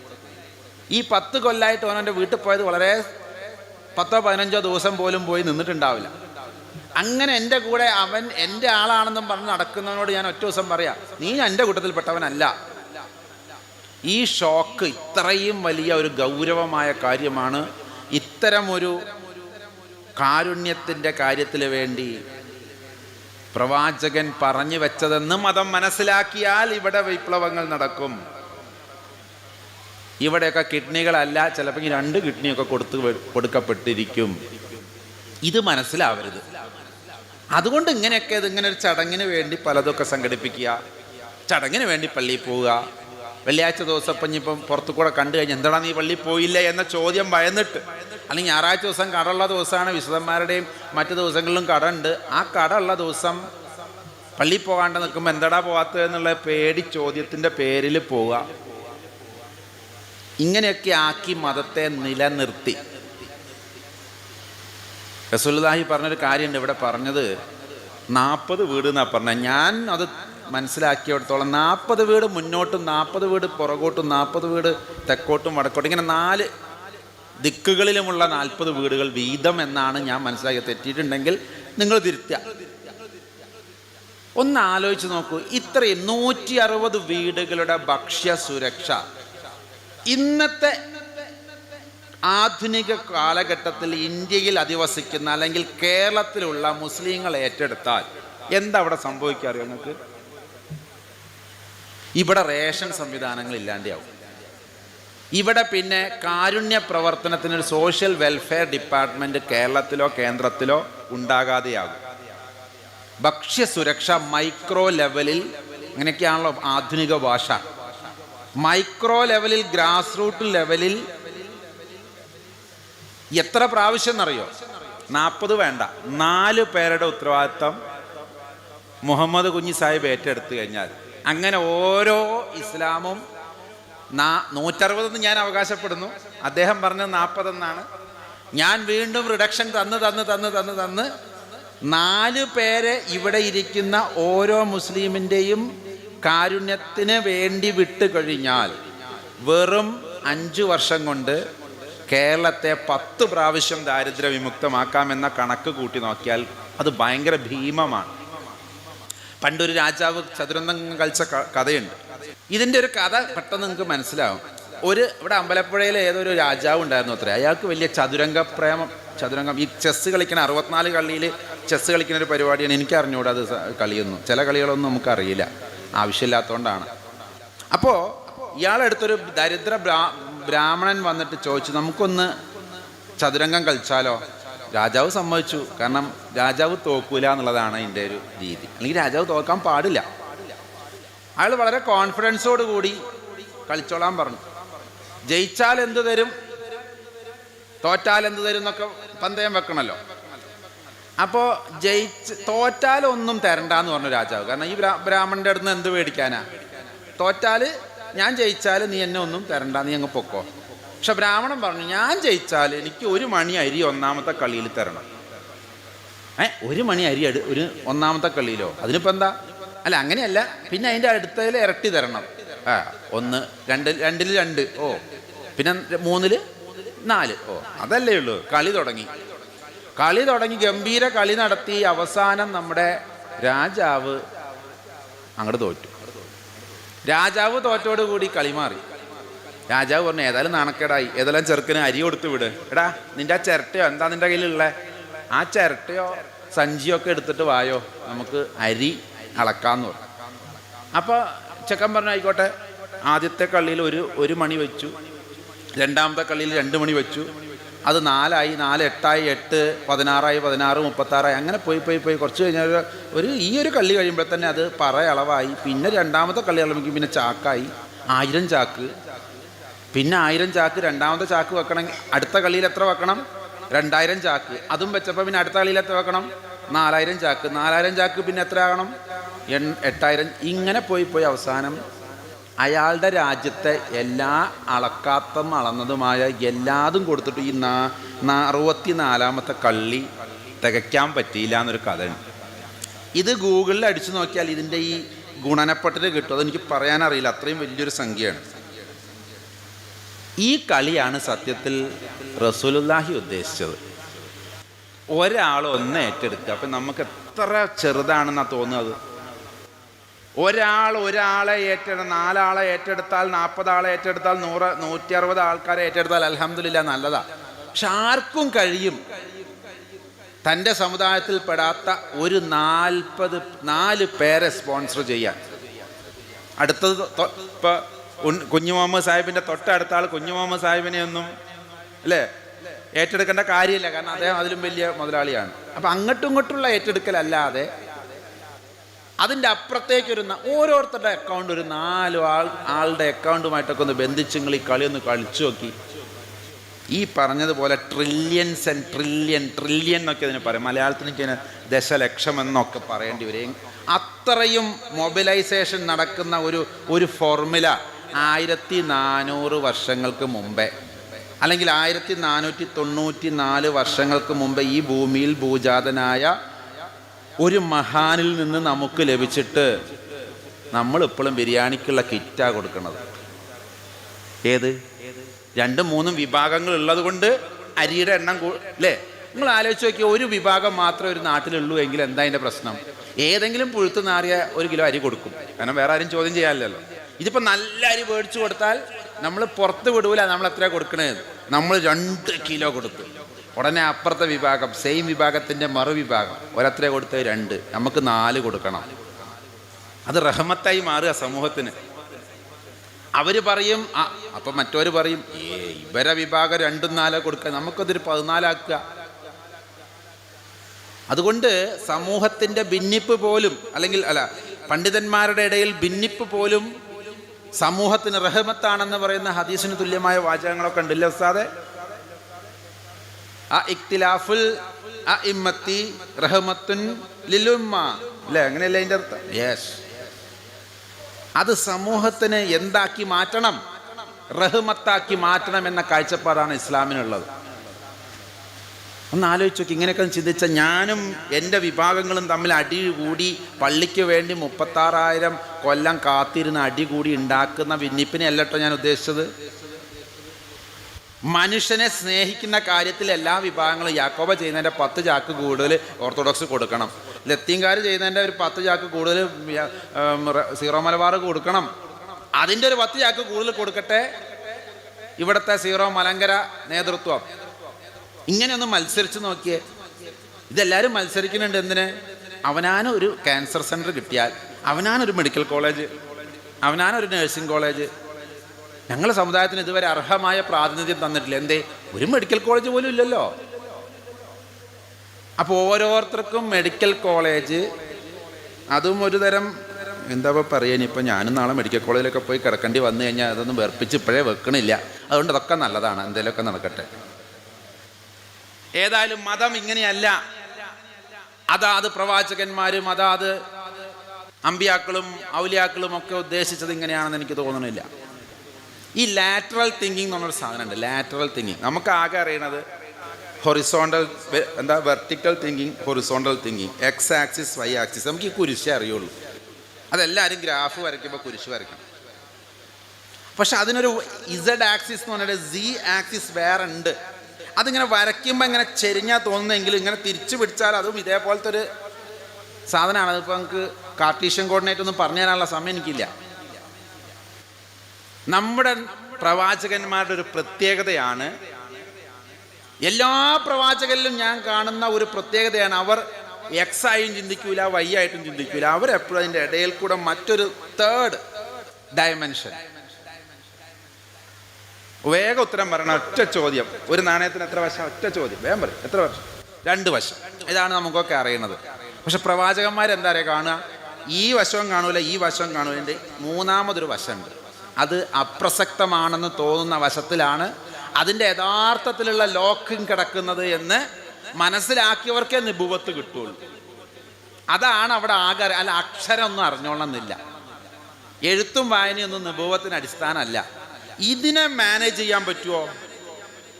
ഈ 10 കൊല്ലമായിട്ട് അവൻ എൻ്റെ വീട്ടിൽ പോയത് വളരെ 10-15 ദിവസം പോലും പോയി നിന്നിട്ടുണ്ടാവില്ല. അങ്ങനെ എൻ്റെ കൂടെ അവൻ എൻ്റെ ആളാണെന്നും പറഞ്ഞ് നടക്കുന്നവനോട് ഞാൻ ഒറ്റ ദിവസം പറയാം നീ എൻ്റെ കൂട്ടത്തിൽപ്പെട്ടവനല്ല. ഈ ഷോക്ക് ഇത്രയും വലിയ ഒരു ഗൗരവമായ കാര്യമാണ്. ഇത്തരമൊരു കാരുണ്യത്തിൻ്റെ കാര്യത്തിൽ വേണ്ടി പ്രവാചകൻ പറഞ്ഞു വെച്ചതെന്ന് മതം മനസ്സിലാക്കിയാൽ ഇവിടെ വിപ്ലവങ്ങൾ നടക്കും. ഇവിടെയൊക്കെ കിഡ്നികളല്ല, ചിലപ്പോൾ 2 കിഡ്നിയൊക്കെ കൊടുക്കപ്പെട്ടിരിക്കും. ഇത് മനസ്സിലാവരുത്. അതുകൊണ്ട് ഇങ്ങനെയൊക്കെ ഇങ്ങനെ ഒരു ചടങ്ങിന് വേണ്ടി പലതൊക്കെ സംഘടിപ്പിക്കുക, ചടങ്ങിന് വേണ്ടി പള്ളിയിൽ പോവുക. വെള്ളിയാഴ്ച ദിവസം ഇപ്പം പുറത്തു കൂടെ കണ്ടു കഴിഞ്ഞാൽ എന്താടാ നീ പള്ളിയിൽ പോയില്ല എന്ന ചോദ്യം ഭയന്നിട്ട്, അല്ലെങ്കിൽ ഞായറാഴ്ച ദിവസം കടയുള്ള ദിവസമാണ്, വിശുദ്ധന്മാരുടെയും മറ്റു ദിവസങ്ങളിലും കട ഉണ്ട്, ആ കട ഉള്ള ദിവസം പള്ളിയിൽ പോകാണ്ട് നിൽക്കുമ്പോൾ എന്താടാ പോകാത്തത് എന്നുള്ള പേടി ചോദ്യത്തിൻ്റെ പേരിൽ പോവുക. ഇങ്ങനെയൊക്കെ ആക്കി മതത്തെ നിലനിർത്തി. റസൂലുള്ളാഹി പറഞ്ഞൊരു കാര്യമുണ്ട് ഇവിടെ പറഞ്ഞത് 40 വീട് എന്നാണ് പറഞ്ഞത്. ഞാൻ അത് മനസ്സിലാക്കിയിടത്തോളം 40 വീട് മുന്നോട്ടും 40 വീട് പുറകോട്ടും 40 വീട് തെക്കോട്ടും വടക്കോട്ടും ഇങ്ങനെ 4 ദിക്കുകളിലുമുള്ള 40 വീടുകൾ വീതം എന്നാണ് ഞാൻ മനസ്സിലാക്കി. തെറ്റിയിട്ടുണ്ടെങ്കിൽ നിങ്ങൾ തിരുത്തുക. ഒന്ന് ആലോചിച്ച് നോക്കൂ, ഇത്രയും 160 വീടുകളുടെ ഭക്ഷ്യ സുരക്ഷ ഇന്നത്തെ ആധുനിക കാലഘട്ടത്തിൽ ഇന്ത്യയിൽ അധിവസിക്കുന്ന അല്ലെങ്കിൽ കേരളത്തിലുള്ള മുസ്ലിങ്ങൾ ഏറ്റെടുത്താൽ എന്താ അവിടെ സംഭവിക്കുക അറിയോ നിങ്ങൾക്ക്? ഇവിടെ റേഷൻ സംവിധാനങ്ങൾ ഇല്ലാണ്ടാവും. ഇവിടെ പിന്നെ കാരുണ്യ പ്രവർത്തനത്തിനൊരു സോഷ്യൽ വെൽഫെയർ ഡിപ്പാർട്ട്മെൻറ്റ് കേരളത്തിലോ കേന്ദ്രത്തിലോ ഉണ്ടാകാതെയാകും. ഭക്ഷ്യസുരക്ഷ മൈക്രോ ലെവലിൽ, അങ്ങനെയൊക്കെയാണല്ലോ ആധുനിക ഭാഷ, മൈക്രോ ലെവലിൽ ഗ്രാസ് റൂട്ട് ലെവലിൽ എത്ര പ്രാവശ്യം എന്നറിയോ? 40 വേണ്ട, 4 പേരുടെ ഉത്തരവാദിത്തം മുഹമ്മദ് കുഞ്ഞി സാഹിബ് ഏറ്റെടുത്തു കഴിഞ്ഞാൽ അങ്ങനെ ഓരോ ഇസ്ലാമും 160 ഞാൻ അവകാശപ്പെടുന്നു, അദ്ദേഹം പറഞ്ഞത് 40 എന്നാണ്. ഞാൻ വീണ്ടും റിഡക്ഷൻ തന്ന് 4 പേരെ ഇവിടെ ഇരിക്കുന്ന ഓരോ മുസ്ലിമിൻ്റെയും കാരുണ്യത്തിന് വേണ്ടി വിട്ടു കഴിഞ്ഞാൽ വെറും 5 വർഷം കൊണ്ട് കേരളത്തെ 10 പ്രാവശ്യം ദാരിദ്ര്യ വിമുക്തമാക്കാമെന്ന കണക്ക് കൂട്ടി നോക്കിയാൽ അത് ഭയങ്കര ഭീമമാണ്. പണ്ടൊരു രാജാവ് ചതുരംഗം കളിച്ച കഥയുണ്ട്. ഇതിൻ്റെ ഒരു കഥ പെട്ടെന്ന് നിങ്ങൾക്ക് മനസ്സിലാവും. ഇവിടെ അമ്പലപ്പുഴയിൽ ഏതൊരു രാജാവ് ഉണ്ടായിരുന്നു അത്രേ. അയാൾക്ക് വലിയ ചതുരംഗം ഈ ചെസ്സ് കളിക്കുന്ന 64 കളിയിൽ ചെസ്സ് കളിക്കുന്ന ഒരു പരിപാടിയാണ്. എനിക്ക് അറിഞ്ഞുകൂടാ അത് കളിയൊന്നും, ചില കളികളൊന്നും നമുക്കറിയില്ല, ആവശ്യമില്ലാത്തതുകൊണ്ടാണ്. അപ്പോൾ ഇയാളെടുത്തൊരു ദരിദ്ര ബ്രാഹ്മണൻ വന്നിട്ട് ചോദിച്ചു, നമുക്കൊന്ന് ചതുരംഗം കളിച്ചാലോ? രാജാവ് സമ്മതിച്ചു. കാരണം രാജാവ് തോക്കൂല എന്നുള്ളതാണ് അതിൻ്റെ ഒരു രീതി, അല്ലെങ്കിൽ രാജാവ് തോക്കാൻ പാടില്ല. അയാൾ വളരെ കോൺഫിഡൻസോട് കൂടി കളിച്ചോളാൻ പറഞ്ഞു. ജയിച്ചാൽ എന്ത് തരും, തോറ്റാൽ എന്ത് തരും എന്നൊക്കെ പന്തയം വെക്കണമല്ലോ. അപ്പോൾ തോറ്റാൽ ഒന്നും തരണ്ടെന്ന് പറഞ്ഞു രാജാവ്. കാരണം ഈ ബ്രാഹ്മണൻ്റെ അടുത്ത് നിന്ന് എന്ത് മേടിക്കാനാ? തോറ്റാൽ ഞാൻ ജയിച്ചാൽ നീ എന്നെ ഒന്നും തരണ്ട, നീ അങ്ങ് പൊക്കോ. പക്ഷെ ബ്രാഹ്മണൻ പറഞ്ഞു, ഞാൻ ജയിച്ചാൽ എനിക്ക് 1 മണി അരി ഒന്നാമത്തെ കളിയിൽ തരണം. 1 മണി അരി ഒരു ഒന്നാമത്തെ കളിയിലോ? അതിനിപ്പോൾ എന്താ? അല്ല അങ്ങനെയല്ല, പിന്നെ അതിൻ്റെ അടുത്തതിൽ ഇരട്ടി തരണം. 1 2 2 2 ഓ, പിന്നെ 3 4 ഓ, അതല്ലേ ഉള്ളൂ. കളി തുടങ്ങി ഗംഭീര കളി നടത്തി. അവസാനം നമ്മുടെ രാജാവ് അങ്ങോട്ട് തോറ്റു. രാജാവ് തോറ്റോടുകൂടി കളി മാറി. രാജാവ് പറഞ്ഞു, ഏതായാലും നാണക്കേടായി, ഏതെല്ലാം ചെറുക്കന് അരി കൊടുത്ത് വിട്. എടാ നിൻ്റെ ആ ചിരട്ടയോ എന്താ നിൻ്റെ കയ്യിലുള്ള ആ ചിരട്ടയോ സഞ്ചിയോ ഒക്കെ എടുത്തിട്ട് വായോ, നമുക്ക് അരി അളക്കാന്ന് പറഞ്ഞു. അപ്പോൾ ചെക്കൻ പറഞ്ഞു ആയിക്കോട്ടെ. ആദ്യത്തെ കള്ളിയിൽ ഒരു മണി വെച്ചു, രണ്ടാമത്തെ കള്ളിയിൽ 2 മണി വെച്ചു, അത് 4 ആയി, 4 8 ആയി, 8 16 ആയി, 16 36 ആയി, അങ്ങനെ പോയി കുറച്ച് കഴിഞ്ഞാൽ ഈ ഒരു കള്ളി കഴിയുമ്പോൾ തന്നെ അത് പറ അളവായി. പിന്നെ രണ്ടാമത്തെ കള്ളി അളവെങ്കിൽ പിന്നെ ചാക്കായി, 1000 ചാക്ക്. പിന്നെ 1000 ചാക്ക്, രണ്ടാമത്തെ ചാക്ക് വെക്കണമെങ്കിൽ അടുത്ത കള്ളിയിൽ എത്ര വെക്കണം? 2000 ചാക്ക്. അതും വെച്ചപ്പോൾ പിന്നെ അടുത്ത കള്ളിയിൽ എത്ര വെക്കണം? 4000 ചാക്ക്. 4000 ചാക്ക് പിന്നെ എത്ര ആകണം? 8000. ഇങ്ങനെ പോയി അവസാനം അയാളുടെ രാജ്യത്തെ എല്ലാ അളക്കാത്തതും അളന്നതുമായ എല്ലാതും കൊടുത്തിട്ട് ഈ 64ാമത്തെ കള്ളി തികയ്ക്കാൻ പറ്റിയില്ല എന്നൊരു കഥയുണ്ട്. ഇത് ഗൂഗിളിൽ അടിച്ചു നോക്കിയാൽ ഇതിൻ്റെ ഈ ഗുണനപ്പട്ടിൽ കിട്ടും. അതെനിക്ക് പറയാനറിയില്ല, അത്രയും വലിയൊരു സംഖ്യയാണ്. ഈ കളിയാണ് സത്യത്തിൽ റസൂലുള്ളാഹി ഉദ്ദേശിച്ചത്. ഒരാൾ ഒന്ന് ഏറ്റെടുക്കുക. അപ്പം നമുക്ക് എത്ര ചെറുതാണെന്നാണ് തോന്നുന്നത്. ഒരാളെ 4 ആളെ ഏറ്റെടുത്താൽ, 40 ആളെ ഏറ്റെടുത്താൽ, 160 ആൾക്കാരെ ഏറ്റെടുത്താൽ അൽഹംദുലില്ലാ നല്ലതാ. പക്ഷെ ആർക്കും കഴിയും തൻ്റെ സമുദായത്തിൽ പെടാത്ത ഒരു 4 പേരെ സ്പോൺസർ ചെയ്യാൻ. അടുത്തത് ഇപ്പോൾ കുഞ്ഞു മുഹമ്മദ് സാഹിബിൻ്റെ തൊട്ടടുത്ത ആൾ കുഞ്ഞു മുഹമ്മദ് സാഹിബിനെ ഒന്നും അല്ലേ ഏറ്റെടുക്കേണ്ട കാര്യമില്ല, കാരണം അദ്ദേഹം അതിലും വലിയ മുതലാളിയാണ്. അപ്പം അങ്ങോട്ടും ഇങ്ങോട്ടുള്ള ഏറ്റെടുക്കലല്ലാതെ അതിൻ്റെ അപ്പുറത്തേക്കൊരു ഓരോരുത്തരുടെ അക്കൗണ്ട് ഒരു 4 ആളുടെ അക്കൗണ്ടുമായിട്ടൊക്കെ ഒന്ന് ബന്ധിച്ച് നിങ്ങൾ ഈ കളി ഒന്ന് കളിച്ചു നോക്കി. ഈ പറഞ്ഞതുപോലെ ട്രില്യൻസ് ആൻഡ് ട്രില്യൻ എന്നൊക്കെ ഇതിന് പറയും. മലയാളത്തിനൊക്കെ ഇതിന് ദശലക്ഷം എന്നൊക്കെ പറയേണ്ടി വരും. അത്രയും മൊബിലൈസേഷൻ നടക്കുന്ന ഒരു ഫോർമുല 1400 വർഷങ്ങൾക്ക് മുമ്പേ, അല്ലെങ്കിൽ 1494 വർഷങ്ങൾക്ക് മുമ്പേ ഈ ഭൂമിയിൽ ഭൂജാതനായ ഒരു മഹാനിൽ നിന്ന് നമുക്ക് ലഭിച്ചിട്ട് നമ്മളിപ്പോഴും ബിരിയാണിക്കുള്ള കിറ്റാ കൊടുക്കുന്നത്. ഏത് 2-3 വിഭാഗങ്ങൾ ഉള്ളത് കൊണ്ട് അരിയുടെ എണ്ണം അല്ലേ? നിങ്ങൾ ആലോചിച്ച് നോക്കിയ ഒരു വിഭാഗം മാത്രമേ ഒരു നാട്ടിലുള്ളൂ എങ്കിൽ എന്താ അതിൻ്റെ പ്രശ്നം? ഏതെങ്കിലും പുഴുത്ത് നാറിയ 1 കിലോ അരി കൊടുക്കും, കാരണം വേറെ ആരും ചോദ്യം ചെയ്യാനില്ലല്ലോ. ഇതിപ്പോൾ നല്ല അരി മേടിച്ചു കൊടുത്താൽ നമ്മൾ പുറത്ത് വിടൂല, നമ്മൾ എത്രയാണ് കൊടുക്കണത്? നമ്മൾ 2 കിലോ കൊടുത്തു. ഉടനെ അപ്പുറത്തെ വിഭാഗം, സെയിം വിഭാഗത്തിൻ്റെ മറുവിഭാഗം ഒരത്ര കൊടുത്തത് 2, നമുക്ക് 4 കൊടുക്കണം. അത് റഹ്മത്തായി മാറുക സമൂഹത്തിന്. അവർ പറയും അപ്പം മറ്റവർ പറയും ഇവരെ വിഭാഗം 2ഉം 4 കൊടുക്കുക, നമുക്കതൊരു 14 ആക്കുക. അതുകൊണ്ട് സമൂഹത്തിൻ്റെ ഭിന്നിപ്പ് പോലും, അല്ലെങ്കിൽ പണ്ഡിതന്മാരുടെ ഇടയിൽ ഭിന്നിപ്പ് പോലും സമൂഹത്തിന് റഹ്മത്താണെന്ന് പറയുന്ന ഹദീസിന് തുല്യമായ വാചകങ്ങളൊക്കെ ഉണ്ടല്ലേ ഉസ്താദെ? ഇഖ്തിലാഫുൽ അഇമ്മത്തി റഹ്മത്തുൻ ലിലുമ്മ അല്ലേ? അങ്ങനെയല്ലേ അതിൻ്റെ അർത്ഥം? യെസ്. അത് സമൂഹത്തിന് എന്താക്കി മാറ്റണം? റഹ്മത്താക്കി മാറ്റണം എന്ന കാഴ്ചപ്പാടാണ് ഇസ്ലാമിനുള്ളത്. ഒന്ന് ആലോചിച്ച് നോക്കി. ഇങ്ങനെയൊക്കെ ചിന്തിച്ച ഞാനും എൻ്റെ വിഭാഗങ്ങളും തമ്മിൽ അടി കൂടി പള്ളിക്ക് വേണ്ടി 36,000 കൊല്ലം കാത്തിരുന്ന് അടി കൂടി ഉണ്ടാക്കുന്ന ഭിന്നിപ്പിനെ അല്ലട്ടോ ഞാൻ ഉദ്ദേശിച്ചത്. മനുഷ്യനെ സ്നേഹിക്കുന്ന കാര്യത്തിൽ എല്ലാ വിഭാഗങ്ങളും യാക്കോബ ചെയ്യുന്നതിൻ്റെ 10 ചാക്ക് കൂടുതൽ ഓർത്തഡോക്സ് കൊടുക്കണം, ലത്തീൻകാർ ചെയ്യുന്നതിൻ്റെ ഒരു 10 ചാക്ക് കൂടുതൽ സീറോ മലബാർ കൊടുക്കണം, അതിൻ്റെ ഒരു 10 ചാക്ക് കൂടുതൽ കൊടുക്കട്ടെ ഇവിടുത്തെ സീറോ മലങ്കര നേതൃത്വം. ഇങ്ങനെയൊന്ന് മത്സരിച്ച് നോക്കിയേ. ഇതെല്ലാവരും മത്സരിക്കുന്നുണ്ട് എന്തിന്? അവനാനൊരു ക്യാൻസർ സെൻറ്റർ കിട്ടിയാൽ, അവനാനൊരു മെഡിക്കൽ കോളേജ്, അവനാനൊരു നഴ്സിംഗ് കോളേജ്. ഞങ്ങളുടെ സമുദായത്തിന് ഇതുവരെ അർഹമായ പ്രാതിനിധ്യം തന്നിട്ടില്ല. എന്തേ? ഒരു മെഡിക്കൽ കോളേജ് പോലും ഇല്ലല്ലോ. അപ്പോൾ ഓരോരുത്തർക്കും മെഡിക്കൽ കോളേജ്, അതും ഒരു തരം എന്താ പറയുക, ഇപ്പം ഞാനും നാളെ മെഡിക്കൽ കോളേജിലൊക്കെ പോയി കിടക്കേണ്ടി വന്നു കഴിഞ്ഞാൽ അതൊന്നും വെറുപ്പിച്ച് ഇപ്പോഴേ വെക്കണില്ല. അതുകൊണ്ട് അതൊക്കെ നല്ലതാണ്, എന്തെങ്കിലുമൊക്കെ നടക്കട്ടെ. ഏതായാലും മതം ഇങ്ങനെയല്ല. അതാത് പ്രവാചകന്മാരും അതാത് അമ്പിയാക്കളും ഔലിയാക്കളും ഒക്കെ ഉദ്ദേശിച്ചത് ഇങ്ങനെയാണെന്ന് എനിക്ക് തോന്നുന്നില്ല. ഈ ലാറ്ററൽ തിങ്കിങ് എന്ന് പറഞ്ഞൊരു സാധനമുണ്ട്. ലാറ്ററൽ തിങ്കിങ് നമുക്ക് ആകെ അറിയണത് horizontal, vertical thinking, horizontal thinking, X axis, Y axis. നമുക്ക് ഈ കുരിശേ അറിയുള്ളൂ. അതെല്ലാവരും ഗ്രാഫ് വരയ്ക്കുമ്പോൾ കുരിശ് വരയ്ക്കണം. പക്ഷെ അതിനൊരു ഇസഡ് ആക്സിസ് എന്ന് പറഞ്ഞിട്ട് സി ആക്സിസ് വേറെ ഉണ്ട്. അതിങ്ങനെ വരയ്ക്കുമ്പോൾ ഇങ്ങനെ ചെരിഞ്ഞാൽ തോന്നുന്നെങ്കിലും ഇങ്ങനെ തിരിച്ചു പിടിച്ചാൽ അതും ഇതേപോലത്തെ ഒരു സാധനമാണ്. അതിപ്പോൾ നമുക്ക് കാർട്ടീഷ്യൻ കോർഡിനേറ്റ് ഒന്നും പറഞ്ഞു തരാനുള്ള സമയം എനിക്കില്ല. നമ്മുടെ പ്രവാചകന്മാരുടെ ഒരു പ്രത്യേകതയാണ്, എല്ലാ പ്രവാചകരിലും ഞാൻ കാണുന്ന ഒരു പ്രത്യേകതയാണ്, അവർ എക്സ് ആയും ചിന്തിക്കൂല, വൈ ആയിട്ടും ചിന്തിക്കൂല. അവരെപ്പോഴും അതിൻ്റെ ഇടയിൽ കൂടെ മറ്റൊരു തേർഡ് ഡയമെൻഷൻ. വേഗം ഉത്തരം പറയണം. ഒറ്റ ചോദ്യം. ഒരു നാണയത്തിന് എത്ര വശം? ഒറ്റ ചോദ്യം. വേഗം പറയും. എത്ര വശം? 2 വശം. ഇതാണ് നമുക്കൊക്കെ അറിയുന്നത്. പക്ഷെ പ്രവാചകന്മാരെന്താ പറയുക? കാണുക, ഈ വശവും കാണൂല, ഈ വശവും കാണൂല. എൻ്റെ മൂന്നാമതൊരു വശമുണ്ട്. അത് അപ്രസക്തമാണെന്ന് തോന്നുന്ന വശത്തിലാണ് അതിൻ്റെ യഥാർത്ഥത്തിലുള്ള ലോക്കിങ് കിടക്കുന്നത് എന്ന് മനസ്സിലാക്കിയവർക്കേ നിബുവത്ത് കിട്ടുള്ളൂ. അതാണ് അവിടെ ആകെ. അല്ല, അക്ഷരം ഒന്നും അറിഞ്ഞോളണമെന്നില്ല. എഴുത്തും വായനയൊന്നും നിബുവത്തിന് അടിസ്ഥാനമല്ല. ഇതിനെ മാനേജ് ചെയ്യാൻ പറ്റുമോ?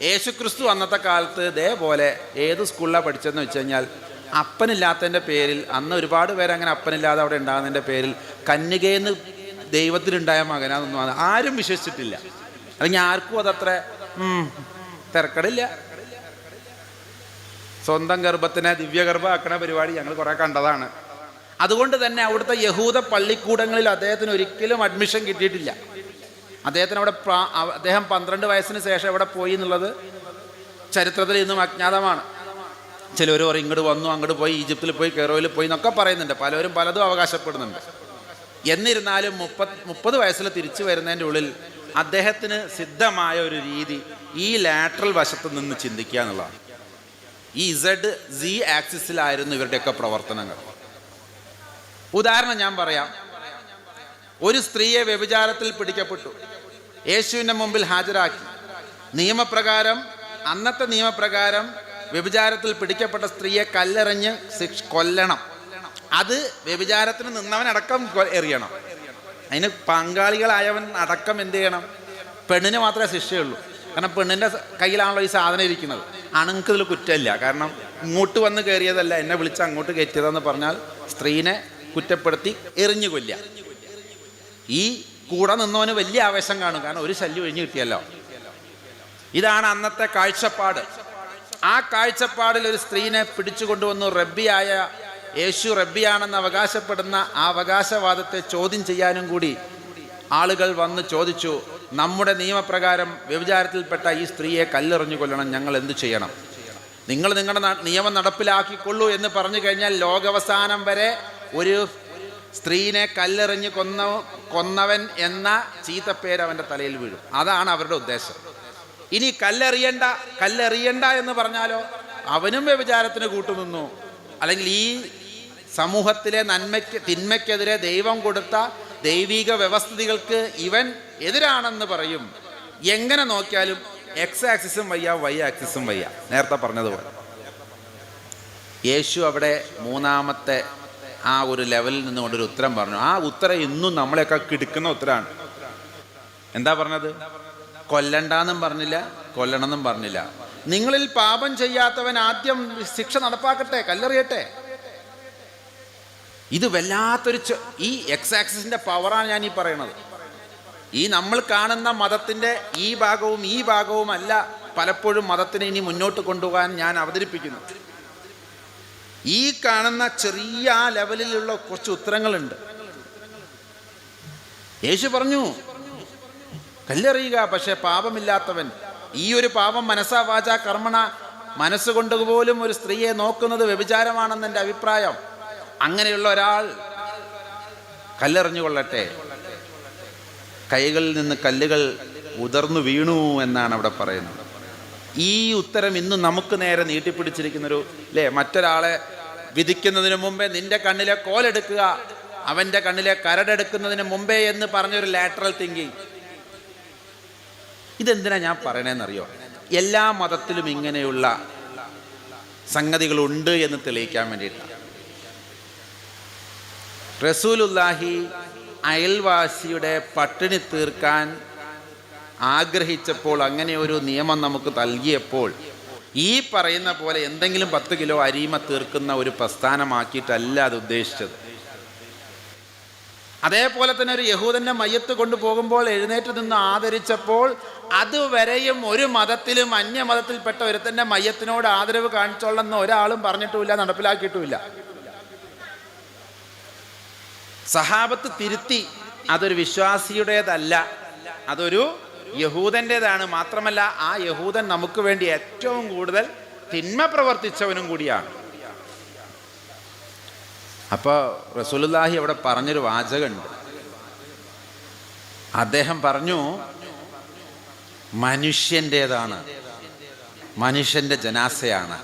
യേശുക്രിസ്തു അന്നത്തെ കാലത്ത് ഇതേപോലെ ഏത് സ്കൂളിലാണ് പഠിച്ചതെന്ന് വെച്ച് കഴിഞ്ഞാൽ, അപ്പനില്ലാത്തതിൻ്റെ പേരിൽ, അന്ന് ഒരുപാട് പേര് അങ്ങനെ അപ്പനില്ലാതെ അവിടെ ഉണ്ടാകുന്നതിൻ്റെ പേരിൽ കന്യകയെന്ന് ദൈവത്തിലുണ്ടായ മകനാണെന്നൊന്നും ആരും വിശ്വസിച്ചിട്ടില്ല. അല്ലെങ്കിൽ ആർക്കും അതത്ര തിരക്കടില്ല. സ്വന്തം ഗർഭത്തിനെ ദിവ്യഗർഭമാക്കണ പരിപാടി ഞങ്ങൾ കുറേ കണ്ടതാണ്. അതുകൊണ്ട് തന്നെ അവിടുത്തെ യഹൂദ പള്ളിക്കൂടങ്ങളിൽ അദ്ദേഹത്തിന് ഒരിക്കലും അഡ്മിഷൻ കിട്ടിയിട്ടില്ല. അദ്ദേഹത്തിന് അവിടെ അദ്ദേഹം 12 വയസ്സിന് ശേഷം എവിടെ പോയി എന്നുള്ളത് ചരിത്രത്തിൽ ഇന്നും അജ്ഞാതമാണ്. ചിലർ പറയും ഇങ്ങോട്ട് വന്നു, അങ്ങോട്ട് പോയി, ഈജിപ്തിൽ പോയി, കെയ്റോയിൽ പോയി എന്നൊക്കെ പറയുന്നുണ്ട്. പലരും പലതും അവകാശപ്പെടുന്നുണ്ട്. എന്നിരുന്നാലും 30 വയസ്സിൽ തിരിച്ചു വരുന്നതിൻ്റെ ഉള്ളിൽ അദ്ദേഹത്തിന് സിദ്ധമായ ഒരു രീതി ഈ ലാറ്ററൽ വശത്ത് നിന്ന് ചിന്തിക്കുക എന്നുള്ളതാണ്. ഈ Z ആക്സിസിലായിരുന്നു ഇവരുടെയൊക്കെ പ്രവർത്തനങ്ങൾ. ഉദാഹരണം ഞാൻ പറയാം. ഒരു സ്ത്രീയെ വ്യഭിചാരത്തിൽ പിടിക്കപ്പെട്ടു, യേശുവിൻ്റെ മുമ്പിൽ ഹാജരാക്കി. അന്നത്തെ നിയമപ്രകാരം വ്യഭിചാരത്തിൽ പിടിക്കപ്പെട്ട സ്ത്രീയെ കല്ലെറിഞ്ഞ് കൊല്ലണം. അത് വ്യഭിചാരത്തിന് നിന്നവനടക്കം എറിയണം. അതിന് പങ്കാളികളായവൻ അടക്കം എന്ത് ചെയ്യണം? പെണ്ണിന് മാത്രമേ ശിക്ഷയുള്ളൂ. കാരണം പെണ്ണിൻ്റെ കയ്യിലാണല്ലോ ഈ സാധനം ഇരിക്കുന്നത്. ആണുങ്ങൾക്ക് ഇതിൽ കുറ്റമില്ല. കാരണം ഇങ്ങോട്ട് വന്ന് കയറിയതല്ല, എന്നെ വിളിച്ച് അങ്ങോട്ട് കയറ്റിയതെന്ന് പറഞ്ഞാൽ സ്ത്രീനെ കുറ്റപ്പെടുത്തി എറിഞ്ഞു കൊല്ലുക. ഈ കൂടെ നിന്നവന് വലിയ ആവേശം കാണും, കാരണം ഒരു ശല്യം ഒഴിഞ്ഞു കിട്ടിയല്ലോ. ഇതാണ് അന്നത്തെ കാഴ്ചപ്പാട്. ആ കാഴ്ചപ്പാടിൽ ഒരു സ്ത്രീനെ പിടിച്ചു കൊണ്ടുവന്നു. റബ്ബിയായ യേശു റബ്ബിയാണെന്ന് അവകാശപ്പെടുന്ന ആ അവകാശവാദത്തെ ചോദ്യം ചെയ്യാനും കൂടി ആളുകൾ വന്ന് ചോദിച്ചു, നമ്മുടെ നിയമപ്രകാരം വ്യഭിചാരത്തിൽപ്പെട്ട ഈ സ്ത്രീയെ കല്ലെറിഞ്ഞു കൊല്ലണം, ഞങ്ങൾ എന്തു ചെയ്യണം? നിങ്ങൾ നിങ്ങളുടെ നിയമം നടപ്പിലാക്കിക്കൊള്ളൂ എന്ന് പറഞ്ഞു കഴിഞ്ഞാൽ ലോകാവസാനം വരെ ഒരു സ്ത്രീനെ കല്ലെറിഞ്ഞ് കൊന്നവൻ എന്ന ചീത്തപ്പേര് അവൻ്റെ തലയിൽ വീഴും. അതാണ് അവരുടെ ഉദ്ദേശം. ഇനി കല്ലെറിയണ്ട എന്ന് പറഞ്ഞാലോ അവനും വ്യഭിചാരത്തിന് കൂട്ടുനിന്നു. അല്ലെങ്കിൽ ഈ സമൂഹത്തിലെ തിന്മയ്ക്കെതിരെ ദൈവം കൊടുത്ത ദൈവിക വ്യവസ്ഥിതികൾക്ക് ഇവൻ എതിരാണെന്ന് പറയും. എങ്ങനെ നോക്കിയാലും എക്സ് ആക്സിസും വയ്യ, വൈ ആക്സിസും വയ്യ. നേരത്തെ പറഞ്ഞതുപോലെ യേശു അവിടെ മൂന്നാമത്തെ ആ ഒരു ലെവലിൽ നിന്നുകൊണ്ടൊരു ഉത്തരം പറഞ്ഞു. ആ ഉത്തരം ഇന്നും നമ്മളെയൊക്കെ കിടക്കുന്ന ഉത്തരമാണ്. എന്താ പറഞ്ഞത്? കൊല്ലണ്ടെന്നും പറഞ്ഞില്ല, കൊല്ലണമെന്നും പറഞ്ഞില്ല. നിങ്ങളിൽ പാപം ചെയ്യാത്തവൻ ആദ്യം ശിക്ഷ നടപ്പാക്കട്ടെ, കല്ലെറിയട്ടെ. ഇത് വല്ലാത്തൊരു ഈ എക്സ് ആക്സിസിന്റെ പവറാണ് ഞാൻ ഈ പറയുന്നത്. ഈ നമ്മൾ കാണുന്ന മതത്തിൻ്റെ ഈ ഭാഗവും അല്ല പലപ്പോഴും മതത്തിനെ ഇനി മുന്നോട്ട് കൊണ്ടുപോകാൻ ഞാൻ അവതരിപ്പിക്കുന്നു. ഈ കാണുന്ന ചെറിയ ആ ലെവലിലുള്ള കുറച്ച് ഉത്തരങ്ങളുണ്ട്. യേശു പറഞ്ഞു കല്ലെറിയുക, പക്ഷെ പാപമില്ലാത്തവൻ, ഈ ഒരു പാപം മനസ്സാ വാചാ കർമ്മണ, മനസ്സുകൊണ്ട് പോലും ഒരു സ്ത്രീയെ നോക്കുന്നത് വ്യഭിചാരമാണെന്ന് എൻ്റെ അഭിപ്രായം. അങ്ങനെയുള്ള ഒരാൾ കല്ലെറിഞ്ഞുകൊള്ളട്ടെ. കൈകളിൽ നിന്ന് കല്ലുകൾ ഉതിർന്നു വീണു എന്നാണ് അവിടെ പറയുന്നത്. ഈ ഉത്തരം ഇന്നും നമുക്ക് നേരെ നീട്ടിപ്പിടിച്ചിരിക്കുന്നൊരു മറ്റൊരാളെ വിധിക്കുന്നതിന് മുമ്പേ നിന്റെ കണ്ണിലെ കോലെടുക്കുക, അവൻ്റെ കണ്ണിലെ കരടെടുക്കുന്നതിന് മുമ്പേ എന്ന് പറഞ്ഞൊരു ലാറ്ററൽ തിങ്കിങ്. ഇതെന്തിനാ ഞാൻ പറയണേന്നറിയോ? എല്ലാ മതത്തിലും ഇങ്ങനെയുള്ള സംഗതികളുണ്ട് എന്ന് തെളിയിക്കാൻ വേണ്ടിയിട്ടാണ്. റസൂലുള്ളാഹി അയൽവാസിയുടെ പട്ടിണി തീർക്കാൻ ആഗ്രഹിച്ചപ്പോൾ, അങ്ങനെ ഒരു നിയമം നമുക്ക് നൽകിയപ്പോൾ, ഈ പറയുന്ന പോലെ എന്തെങ്കിലും 10 കിലോ അരിമ തീർക്കുന്ന ഒരു പ്രസ്ഥാനമാക്കിയിട്ടല്ല അത് ഉദ്ദേശിച്ചത്. അതേപോലെ തന്നെ ഒരു യഹൂദന്റെ മയ്യത്ത് കൊണ്ടുപോകുമ്പോൾ എഴുന്നേറ്റ് നിന്ന് ആദരിച്ചപ്പോൾ അതുവരെയും ഒരു മതത്തിലും അന്യമതത്തിൽപ്പെട്ട ഒരുത്തൻ്റെ മയ്യത്തിനോട് ആദരവ് കാണിച്ചോളെന്ന് ഒരാളും പറഞ്ഞിട്ടുമില്ല, നടപ്പിലാക്കിയിട്ടുമില്ല. സഹാബത്ത് തിരുത്തി, അതൊരു വിശ്വാസിയുടേതല്ല, അതൊരു യഹൂദൻ്റേതാണ്. മാത്രമല്ല ആ യഹൂദൻ നമുക്ക് വേണ്ടി ഏറ്റവും കൂടുതൽ തിന്മ പ്രവർത്തിച്ചവനും കൂടിയാണ്. അപ്പോൾ റസൂലുള്ളാഹി അവിടെ പറഞ്ഞൊരു വാചകമുണ്ട്. അദ്ദേഹം പറഞ്ഞു, മനുഷ്യൻ്റേതാണ്, മനുഷ്യൻ്റെ ജനാസയാണ്.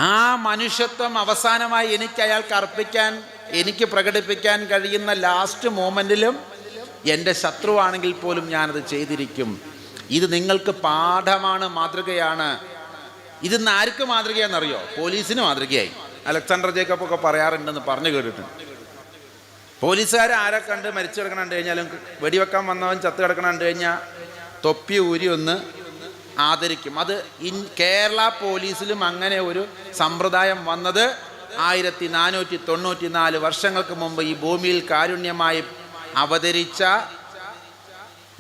ആ മനുഷ്യത്വം അവസാനമായി എനിക്ക് അയാൾക്ക് അർപ്പിക്കാൻ, എനിക്ക് പ്രകടിപ്പിക്കാൻ കഴിയുന്ന ലാസ്റ്റ് മൂമെൻറ്റിലും എൻ്റെ ശത്രുവാണെങ്കിൽ പോലും ഞാനത് ചെയ്തിരിക്കും. ഇത് നിങ്ങൾക്ക് പാഠമാണ്, മാതൃകയാണ്. ഇതിന്ന് ആർക്ക് മാതൃകയാണെന്നറിയോ? പോലീസിന് മാതൃകയായി. അലക്സാണ്ടർ ജേക്കബ് ഒക്കെ പറയാറുണ്ടെന്ന് പറഞ്ഞു കേട്ടിട്ടുണ്ട്. പോലീസുകാർ ആരെ കണ്ട് മരിച്ചു കിടക്കണം കണ്ടു കഴിഞ്ഞാലും, വെടിവെക്കാൻ വന്നവൻ ചത്ത് കിടക്കണം കണ്ടു കഴിഞ്ഞാൽ തൊപ്പി ഊരി ഒന്ന് ആദരിക്കും. അത് കേരള പോലീസിലും അങ്ങനെ ഒരു സമ്പ്രദായം വന്നത് 1494 വർഷങ്ങൾക്ക് മുമ്പ് ഈ ഭൂമിയിൽ കാരുണ്യമായി അവതരിച്ച,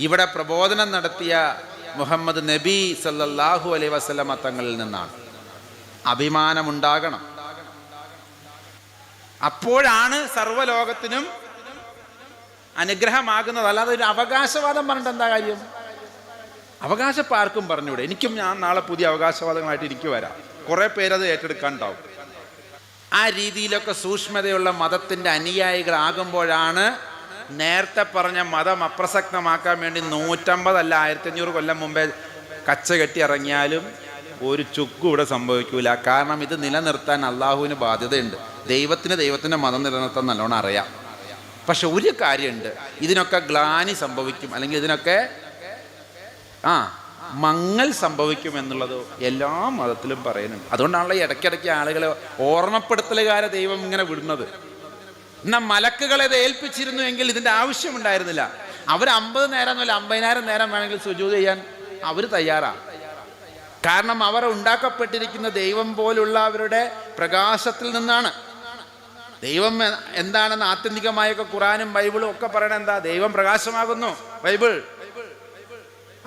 ഇവിടെ പ്രബോധനം നടത്തിയ മുഹമ്മദ് നബി സല്ലല്ലാഹു അലൈഹി വസല്ലമ തങ്ങളിൽ നിന്നാണ്. അഭിമാനമുണ്ടാകണം. അപ്പോഴാണ് സർവ്വലോകത്തിനും അനുഗ്രഹമാകുന്നത്. അല്ലാതെ ഒരു അവകാശവാദം പറഞ്ഞിട്ട് എന്താ കാര്യം? അവകാശം ആർക്കും പറഞ്ഞൂടെ? ഞാൻ നാളെ പുതിയ അവകാശവാദങ്ങളായിട്ട് എനിക്ക് വരാം. കുറേ പേരത് ഏറ്റെടുക്കാനുണ്ടാവും. ആ രീതിയിലൊക്കെ സൂക്ഷ്മതയുള്ള മതത്തിൻ്റെ അനുയായികളാകുമ്പോഴാണ് നേരത്തെ പറഞ്ഞ മതം അപ്രസക്തമാക്കാൻ വേണ്ടി 150 അല്ല 1500 കൊല്ലം മുമ്പേ കച്ച കെട്ടി ഇറങ്ങിയാലും ഒരു ചുക്കും ഇവിടെ സംഭവിക്കൂല. കാരണം ഇത് നിലനിർത്താൻ അള്ളാഹുവിന് ബാധ്യതയുണ്ട്. ദൈവത്തിൻ്റെ മതം നിലനിർത്താൻ നല്ലോണം അറിയാം. പക്ഷെ ഒരു കാര്യമുണ്ട്, ഇതിനൊക്കെ ഗ്ലാനി സംഭവിക്കും, അല്ലെങ്കിൽ ഇതിനൊക്കെ മങ്ങൽ സംഭവിക്കും എന്നുള്ളത് എല്ലാ മതത്തിലും പറയുന്നുണ്ട്. അതുകൊണ്ടാണല്ലോ ഇടയ്ക്കിടയ്ക്ക് ആളുകളെ ഓർമ്മപ്പെടുത്തലുകാരെ ദൈവം ഇങ്ങനെ വിടുന്നത്. എന്നാൽ മലക്കുകളെ ഇത് ഏൽപ്പിച്ചിരുന്നു എങ്കിൽ ഇതിൻ്റെ ആവശ്യമുണ്ടായിരുന്നില്ല. അവർ 50 നേരം എന്നല്ല 50,000 നേരം വേണമെങ്കിൽ സുജൂദ് ചെയ്യാൻ അവർ തയ്യാറാണ്. കാരണം അവർ ഉണ്ടാക്കപ്പെട്ടിരിക്കുന്ന ദൈവം പോലുള്ള അവരുടെ പ്രകാശത്തിൽ നിന്നാണ്. ദൈവം എന്താണെന്ന് ആത്യന്തികമായൊക്കെ ഖുറാനും ബൈബിളും ഒക്കെ പറയണത് എന്താ? ദൈവം പ്രകാശമാകുന്നു. ബൈബിൾ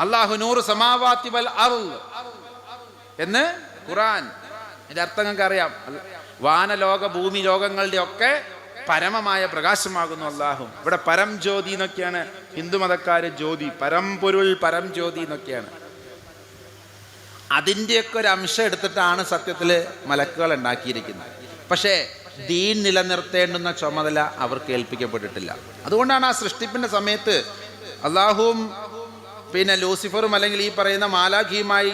അല്ലാഹു നൂറ് സമാവാതി വൽ അർള് എന്ന് ഖുറാൻ. ഇതിന്റെ അർത്ഥം നിങ്ങൾക്ക് അറിയാം. വാനലോക ഭൂമി ലോകങ്ങളുടെ ഒക്കെ പരമമായ പ്രകാശമാകുന്നു അല്ലാഹു. ഇവിടെ പരം ജ്യോതി എന്നൊക്കെയാണ് ഹിന്ദു മതക്കാര് ജ്യോതി, പരംപൊരുൾ, പരം ജ്യോതി എന്നൊക്കെയാണ്. അതിൻ്റെയൊക്കെ ഒരു അംശം എടുത്തിട്ടാണ് സത്യത്തിൽ മലക്കുകൾ ഉണ്ടാക്കിയിരിക്കുന്നത്. പക്ഷേ ദീൻ നിലനിർത്തേണ്ടുന്ന ചുമതല അവർക്ക് ഏൽപ്പിക്കപ്പെട്ടിട്ടില്ല. അതുകൊണ്ടാണ് ആ സൃഷ്ടിപ്പിൻ്റെ സമയത്ത് അള്ളാഹുവും ലൂസിഫറും അല്ലെങ്കിൽ ഈ പറയുന്ന മാലാഖിയുമായി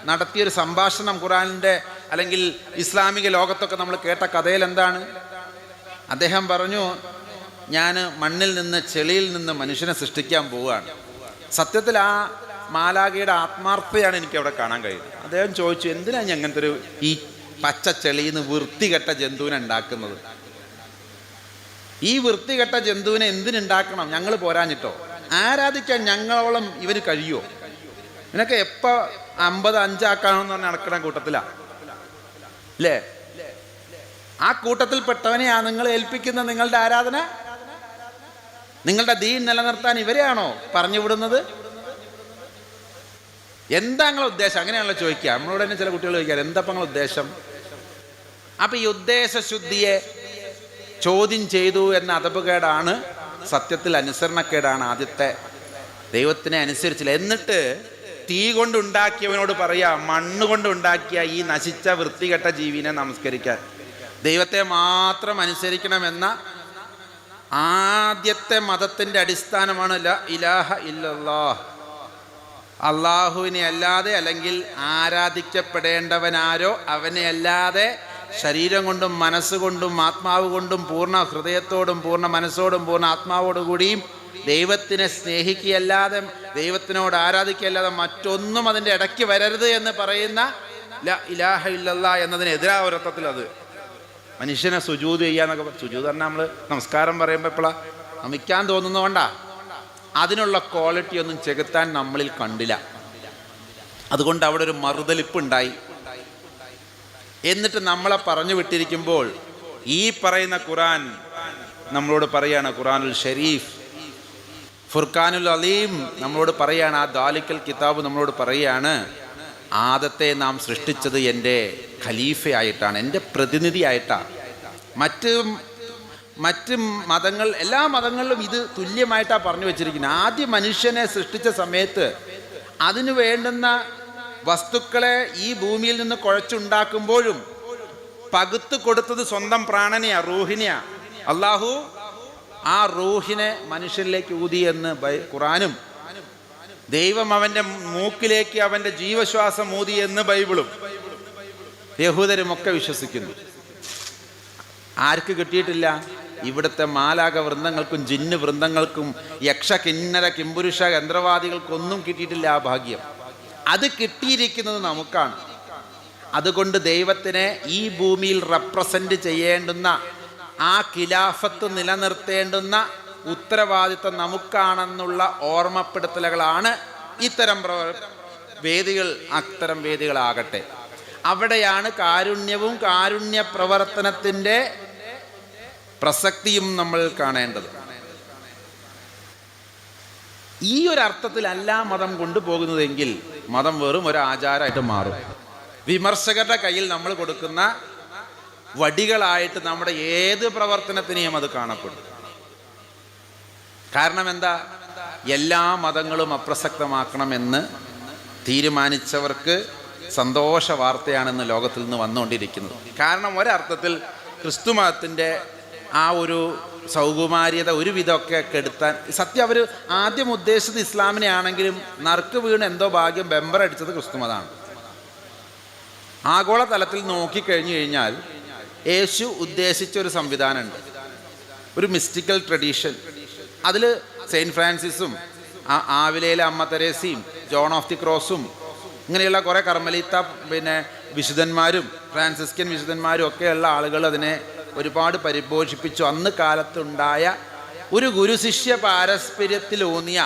നടത്തിയൊരു സംഭാഷണം ഖുറാനിൻ്റെ അല്ലെങ്കിൽ ഇസ്ലാമിക ലോകത്തൊക്കെ നമ്മൾ കേട്ട കഥയിൽ എന്താണ്? അദ്ദേഹം പറഞ്ഞു, ഞാൻ മണ്ണിൽ നിന്ന് ചെളിയിൽ നിന്ന് മനുഷ്യനെ സൃഷ്ടിക്കാൻ പോവുകയാണ്. സത്യത്തിൽ ആ മാലാഖയുടെ ആത്മാർത്ഥതയാണ് എനിക്ക് അവിടെ കാണാൻ കഴിയുന്നത്. അദ്ദേഹം ചോദിച്ചു, എന്തിനാണ് അങ്ങനത്തെ ഒരു ഈ പച്ച ചെളിയിൽ നിന്ന് വൃത്തികെട്ട ജന്തുവിനെ ഉണ്ടാക്കുന്നത്? ഈ വൃത്തികെട്ട ജന്തുവിനെ എന്തിനുണ്ടാക്കണം? ഞങ്ങൾ പോരാഞ്ഞിട്ടോ? ആരാധിക്കാൻ ഞങ്ങളോളം ഇവന് കഴിയുമോ? ഇവനൊക്കെ എപ്പോൾ 50 ആക്കാണെന്ന് പറഞ്ഞ് നടക്കണ കൂട്ടത്തിലാണ് അല്ലേ? ആ കൂട്ടത്തിൽപ്പെട്ടവനെയാ നിങ്ങൾ ഏൽപ്പിക്കുന്ന നിങ്ങളുടെ ആരാധന? നിങ്ങളുടെ ദീൻ നിലനിർത്താൻ ഇവരെയാണോ പറഞ്ഞു വിടുന്നത്? എന്താ നിങ്ങളുടെ ഉദ്ദേശം? അങ്ങനെയാണല്ലോ ചോദിക്കുക. നമ്മളോട് തന്നെ ചില കുട്ടികൾ ചോദിക്കാം, എന്താ നിങ്ങളുടെ ഉദ്ദേശം? അപ്പൊ ഈ ഉദ്ദേശശുദ്ധിയെ ചോദ്യം ചെയ്തു എന്ന അതപകേടാണ് സത്യത്തിൽ അനുസരണക്കേടാണ്. ആദ്യത്തെ ദൈവത്തിനെ അനുസരിച്ചില്ല. എന്നിട്ട് തീ കൊണ്ടുണ്ടാക്കിയവനോട് പറയാ, മണ്ണ് കൊണ്ടുണ്ടാക്കിയ ഈ നശിച്ച വൃത്തികെട്ട ജീവിനെ നമസ്കരിക്കാൻ, ദൈവത്തെ മാത്രം അനുസരിക്കണമെന്ന ആദ്യത്തെ മതത്തിൻ്റെ അടിസ്ഥാനമാണ് ലാ ഇലാഹ ഇല്ലല്ലാഹ്. അള്ളാഹുവിനെ അല്ലാതെ അല്ലെങ്കിൽ ആരാധിക്കപ്പെടേണ്ടവനാരോ അവനെ അല്ലാതെ ശരീരം കൊണ്ടും മനസ്സുകൊണ്ടും ആത്മാവ് കൊണ്ടും പൂർണ്ണ ഹൃദയത്തോടും പൂർണ്ണ മനസ്സോടും പൂർണ്ണ ആത്മാവോടു കൂടിയും ദൈവത്തിനെ സ്നേഹിക്കുകയല്ലാതെ ദൈവത്തിനോട് ആരാധിക്കുകയല്ലാതെ മറ്റൊന്നും അതിൻ്റെ ഇടയ്ക്ക് വരരുത് എന്ന് പറയുന്ന ലാ ഇലാഹ ഇല്ലല്ലാഹ് എന്നതിനെതിരായ ഒരർത്ഥത്തിൽ അത് മനുഷ്യനെ സുജൂദ് ചെയ്യാന്നൊക്കെ. സുജൂദ് പറഞ്ഞാൽ നമ്മൾ നമസ്കാരം പറയുമ്പോൾ എപ്പോഴാണ് നമിക്കാൻ തോന്നുന്നതുകൊണ്ടാ. അതിനുള്ള ക്വാളിറ്റി ഒന്നും ചെകുത്താൻ നമ്മളിൽ കണ്ടില്ല. അതുകൊണ്ട് അവിടെ ഒരു മറുതലിപ്പുണ്ടായി. എന്നിട്ട് നമ്മളെ പറഞ്ഞു വിട്ടിരിക്കുമ്പോൾ ഈ പറയുന്ന ഖുറാൻ നമ്മളോട് പറയാണ്, ഖുറാനുൽ ഷരീഫ്, ഫുർഖാനുൽ അലീം നമ്മളോട് പറയാണ്, ആ ദാലിക്കൽ കിതാബ് നമ്മളോട് പറയാണ്, ആദത്തെ നാം സൃഷ്ടിച്ചത് എൻ്റെ ഖലീഫയായിട്ടാണ്, എൻ്റെ പ്രതിനിധിയായിട്ടാണ്. മറ്റ് മതങ്ങൾ, എല്ലാ മതങ്ങളിലും ഇത് തുല്യമായിട്ടാണ് പറഞ്ഞു വെച്ചിരിക്കുന്നത്. ആദ്യം മനുഷ്യനെ സൃഷ്ടിച്ച സമയത്ത് അതിനു വേണ്ടുന്ന വസ്തുക്കളെ ഈ ഭൂമിയിൽ നിന്ന് കുഴച്ചുണ്ടാക്കുമ്പോഴും പകുത്ത് കൊടുത്തത് സ്വന്തം പ്രാണനെയാ, റൂഹിനെയാ. അള്ളാഹു ആ റൂഹിനെ മനുഷ്യരിലേക്ക് ഊതി എന്ന് ഖുറാനും, ദൈവം അവൻ്റെ മൂക്കിലേക്ക് അവൻ്റെ ജീവശ്വാസം ഊതി എന്ന് ബൈബിളും യഹൂദരുമൊക്കെ വിശ്വസിക്കുന്നു. ആർക്ക് കിട്ടിയിട്ടില്ല? ഇവിടുത്തെ മാലാക വൃന്ദങ്ങൾക്കും ജിന്ന് വൃന്ദങ്ങൾക്കും യക്ഷ കിന്നര കിംപുരുഷ യന്ത്രവാദികൾക്കൊന്നും കിട്ടിയിട്ടില്ല ആ ഭാഗ്യം. അത് കിട്ടിയിരിക്കുന്നത് നമുക്കാണ്. അതുകൊണ്ട് ദൈവത്തിനെ ഈ ഭൂമിയിൽ റെപ്രസെൻ്റ് ചെയ്യേണ്ടുന്ന, ആ ഖിലാഫത്ത് നിലനിർത്തേണ്ടുന്ന ഉത്തരവാദിത്വം നമുക്കാണെന്നുള്ള ഓർമ്മപ്പെടുത്തലുകളാണ് ഇത്തരം വേദികൾ. അത്തരം വേദികളാകട്ടെ, അവിടെയാണ് കാരുണ്യവും കാരുണ്യ പ്രവർത്തനത്തിൻ്റെ പ്രസക്തിയും നമ്മൾ കാണേണ്ടത്. ഈ ഒരു അർത്ഥത്തിലല്ല മതം കൊണ്ടുപോകുന്നതെങ്കിൽ മതം വെറും ഒരു ആചാരമായിട്ട് മാറും. വിമർശകരുടെ കയ്യിൽ നമ്മൾ കൊടുക്കുന്ന വടികളായിട്ട് നമ്മുടെ ഏത് പ്രവർത്തനത്തിനെയും അത് കാണപ്പെടും. കാരണം എന്താ? എല്ലാ മതങ്ങളും അപ്രസക്തമാക്കണമെന്ന് തീരുമാനിച്ചവർക്ക് സന്തോഷ വാർത്തയാണെന്ന് ലോകത്തിൽ നിന്ന് വന്നുകൊണ്ടിരിക്കുന്നത്. കാരണം ഒരർത്ഥത്തിൽ ക്രിസ്തു മതത്തിൻ്റെ ആ ഒരു സൗകുമാര്യത ഒരു വിധമൊക്കെ കെടുത്താൻ സത്യം അവർ ആദ്യം ഉദ്ദേശിച്ചത് ഇസ്ലാമിനെ ആണെങ്കിലും നറുക്ക് വീണ് എന്തോ ഭാഗ്യം ബെമ്പറടിച്ചത് ക്രിസ്തുമതമാണ്. ആഗോള തലത്തിൽ നോക്കിക്കഴിഞ്ഞു കഴിഞ്ഞാൽ യേശു ഉദ്ദേശിച്ചൊരു സംവിധാനമുണ്ട്, ഒരു മിസ്റ്റിക്കൽ ട്രഡീഷൻ. അതിൽ സെയിൻറ്റ് ഫ്രാൻസിസും ആവിലയിലെ അമ്മ തെരേസയും ജോൺ ഓഫ് ദി ക്രോസും ഇങ്ങനെയുള്ള കുറേ കർമ്മലീത്ത വിശുദ്ധന്മാരും ഫ്രാൻസിസ്കൻ വിശുദ്ധന്മാരും ഒക്കെയുള്ള ആളുകൾ അതിനെ ഒരുപാട് പരിപോഷിപ്പിച്ചു. അന്ന് കാലത്തുണ്ടായ ഒരു ഗുരുശിഷ്യ പാരസ്പര്യത്തിലൂന്നിയ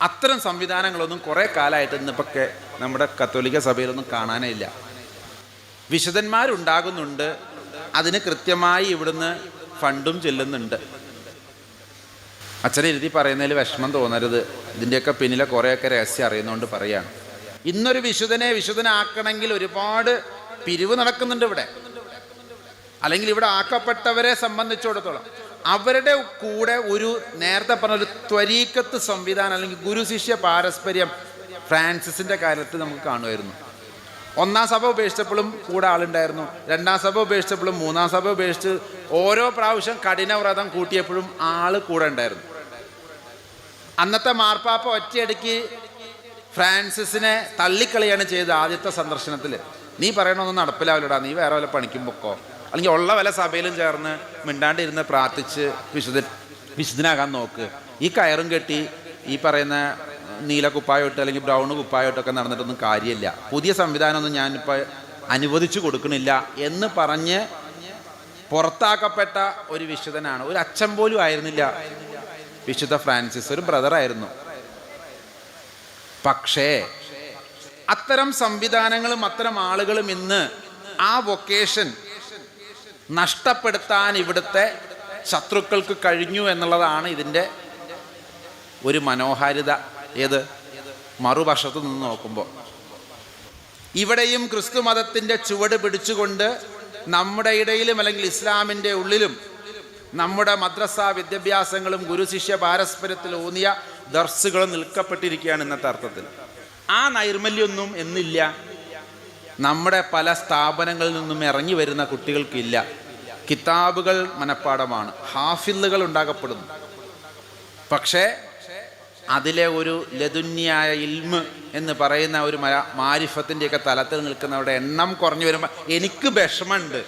അത്തരം സംവിധാനങ്ങളൊന്നും കുറേ കാലമായിട്ട് ഇന്നിപ്പൊക്കെ നമ്മുടെ കത്തോലിക്ക സഭയിലൊന്നും കാണാനേ ഇല്ല. വിശുദ്ധന്മാരുണ്ടാകുന്നുണ്ട്, അതിന് കൃത്യമായി ഇവിടുന്ന് ഫണ്ടും ചെല്ലുന്നുണ്ട്. അച്ഛനെ എഴുതി പറയുന്നതിൽ വിഷമം തോന്നരുത്, ഇതിൻ്റെയൊക്കെ പിന്നിലെ കുറേയൊക്കെ രഹസ്യം അറിയുന്നതുകൊണ്ട് പറയാണ്. ഇന്നൊരു വിശുദ്ധനാക്കണമെങ്കിൽ ഒരുപാട് പിരിവ് നടക്കുന്നുണ്ട് ഇവിടെ. അല്ലെങ്കിൽ ഇവിടെ ആക്കപ്പെട്ടവരെ സംബന്ധിച്ചിടത്തോളം അവരുടെ കൂടെ ഒരു നേരത്തെ പറഞ്ഞൊരു ത്വരീക്കത്ത് സംവിധാനം അല്ലെങ്കിൽ ഗുരുശിഷ്യ പാരസ്പര്യം ഫ്രാൻസിസിൻ്റെ കാര്യത്തിൽ നമുക്ക് കാണുമായിരുന്നു. ഒന്നാം സഭ ഉപേക്ഷിച്ചപ്പോഴും കൂടെ ആളുണ്ടായിരുന്നു, രണ്ടാം സഭ ഉപേക്ഷിച്ചപ്പോഴും മൂന്നാം സഭ ഉപേക്ഷിച്ച് ഓരോ പ്രാവശ്യം കഠിനവ്രതം കൂട്ടിയപ്പോഴും ആള് കൂടെ ഉണ്ടായിരുന്നു. അന്നത്തെ മാർപ്പാപ്പ ഒറ്റയടിക്ക് ഫ്രാൻസിസിനെ തള്ളിക്കളിയാണ് ചെയ്തത്. ആദ്യത്തെ സന്ദർശനത്തിൽ നീ പറയണമൊന്നും നടപ്പിലാവില്ലടാ, നീ വേറെ വല്ല പണിക്കും പൊക്കോ, അല്ലെങ്കിൽ ഉള്ള വല്ല സഭയിലും ചേർന്ന് മിണ്ടാണ്ടിരുന്ന് പ്രാർത്ഥിച്ച് വിശുദ്ധനാകാൻ നോക്ക്. ഈ കയറും കെട്ടി ഈ പറയുന്ന നീല കുപ്പായോട്ട് അല്ലെങ്കിൽ ബ്രൗൺ കുപ്പായോട്ടൊക്കെ നടന്നിട്ടൊന്നും കാര്യമില്ല, പുതിയ സംവിധാനമൊന്നും ഞാനിപ്പോൾ അനുവദിച്ചു കൊടുക്കണില്ല എന്ന് പറഞ്ഞ് പുറത്താക്കപ്പെട്ട ഒരു വിശുദ്ധനാണ്. ഒരു അച്ഛൻ പോലും ആയിരുന്നില്ല വിശുദ്ധ ഫ്രാൻസിസ്, ഒരു ബ്രദറായിരുന്നു. പക്ഷേ അത്തരം സംവിധാനങ്ങളും അത്തരം ആളുകളും ഇന്ന് ആ വൊക്കേഷൻ നഷ്ടപ്പെടുത്താൻ ഇവിടുത്തെ ശത്രുക്കൾക്ക് കഴിഞ്ഞു എന്നുള്ളതാണ് ഇതിൻ്റെ ഒരു മനോഹാരിത. ഏത് മറുവശത്തു നിന്ന് നോക്കുമ്പോൾ ഇവിടെയും ക്രിസ്തു മതത്തിൻ്റെ ചുവട് പിടിച്ചുകൊണ്ട് നമ്മുടെ ഇടയിലും അല്ലെങ്കിൽ ഇസ്ലാമിൻ്റെ ഉള്ളിലും നമ്മുടെ മദ്രസ വിദ്യാഭ്യാസങ്ങളും ഗുരുശിഷ്യ പാരസ്പര്യത്തിൽ ഊന്നിയ ദർസുകളും നിൽക്കപ്പെട്ടിരിക്കുകയാണ് ഇന്നത്തെ അർത്ഥത്തിൽ. ആ നൈർമല്യമൊന്നും എന്നില്ല. നമ്മുടെ പല സ്ഥാപനങ്ങളിൽ നിന്നും ഇറങ്ങി വരുന്ന കുട്ടികൾക്കില്ല. കിതാബുകൾ മനഃപ്പാടമാണ്, ഹാഫിളുകൾ ഉണ്ടാക്കപ്പെടുന്നു. പക്ഷേ അതിലെ ഒരു ലതുന്യായ ഇൽമ് എന്ന് പറയുന്ന ഒരു മാരിഫത്തിൻ്റെയൊക്കെ തലത്തിൽ നിൽക്കുന്നവരുടെ എണ്ണം കുറഞ്ഞു വരുമ്പോൾ എനിക്ക് വിഷമമുണ്ട്.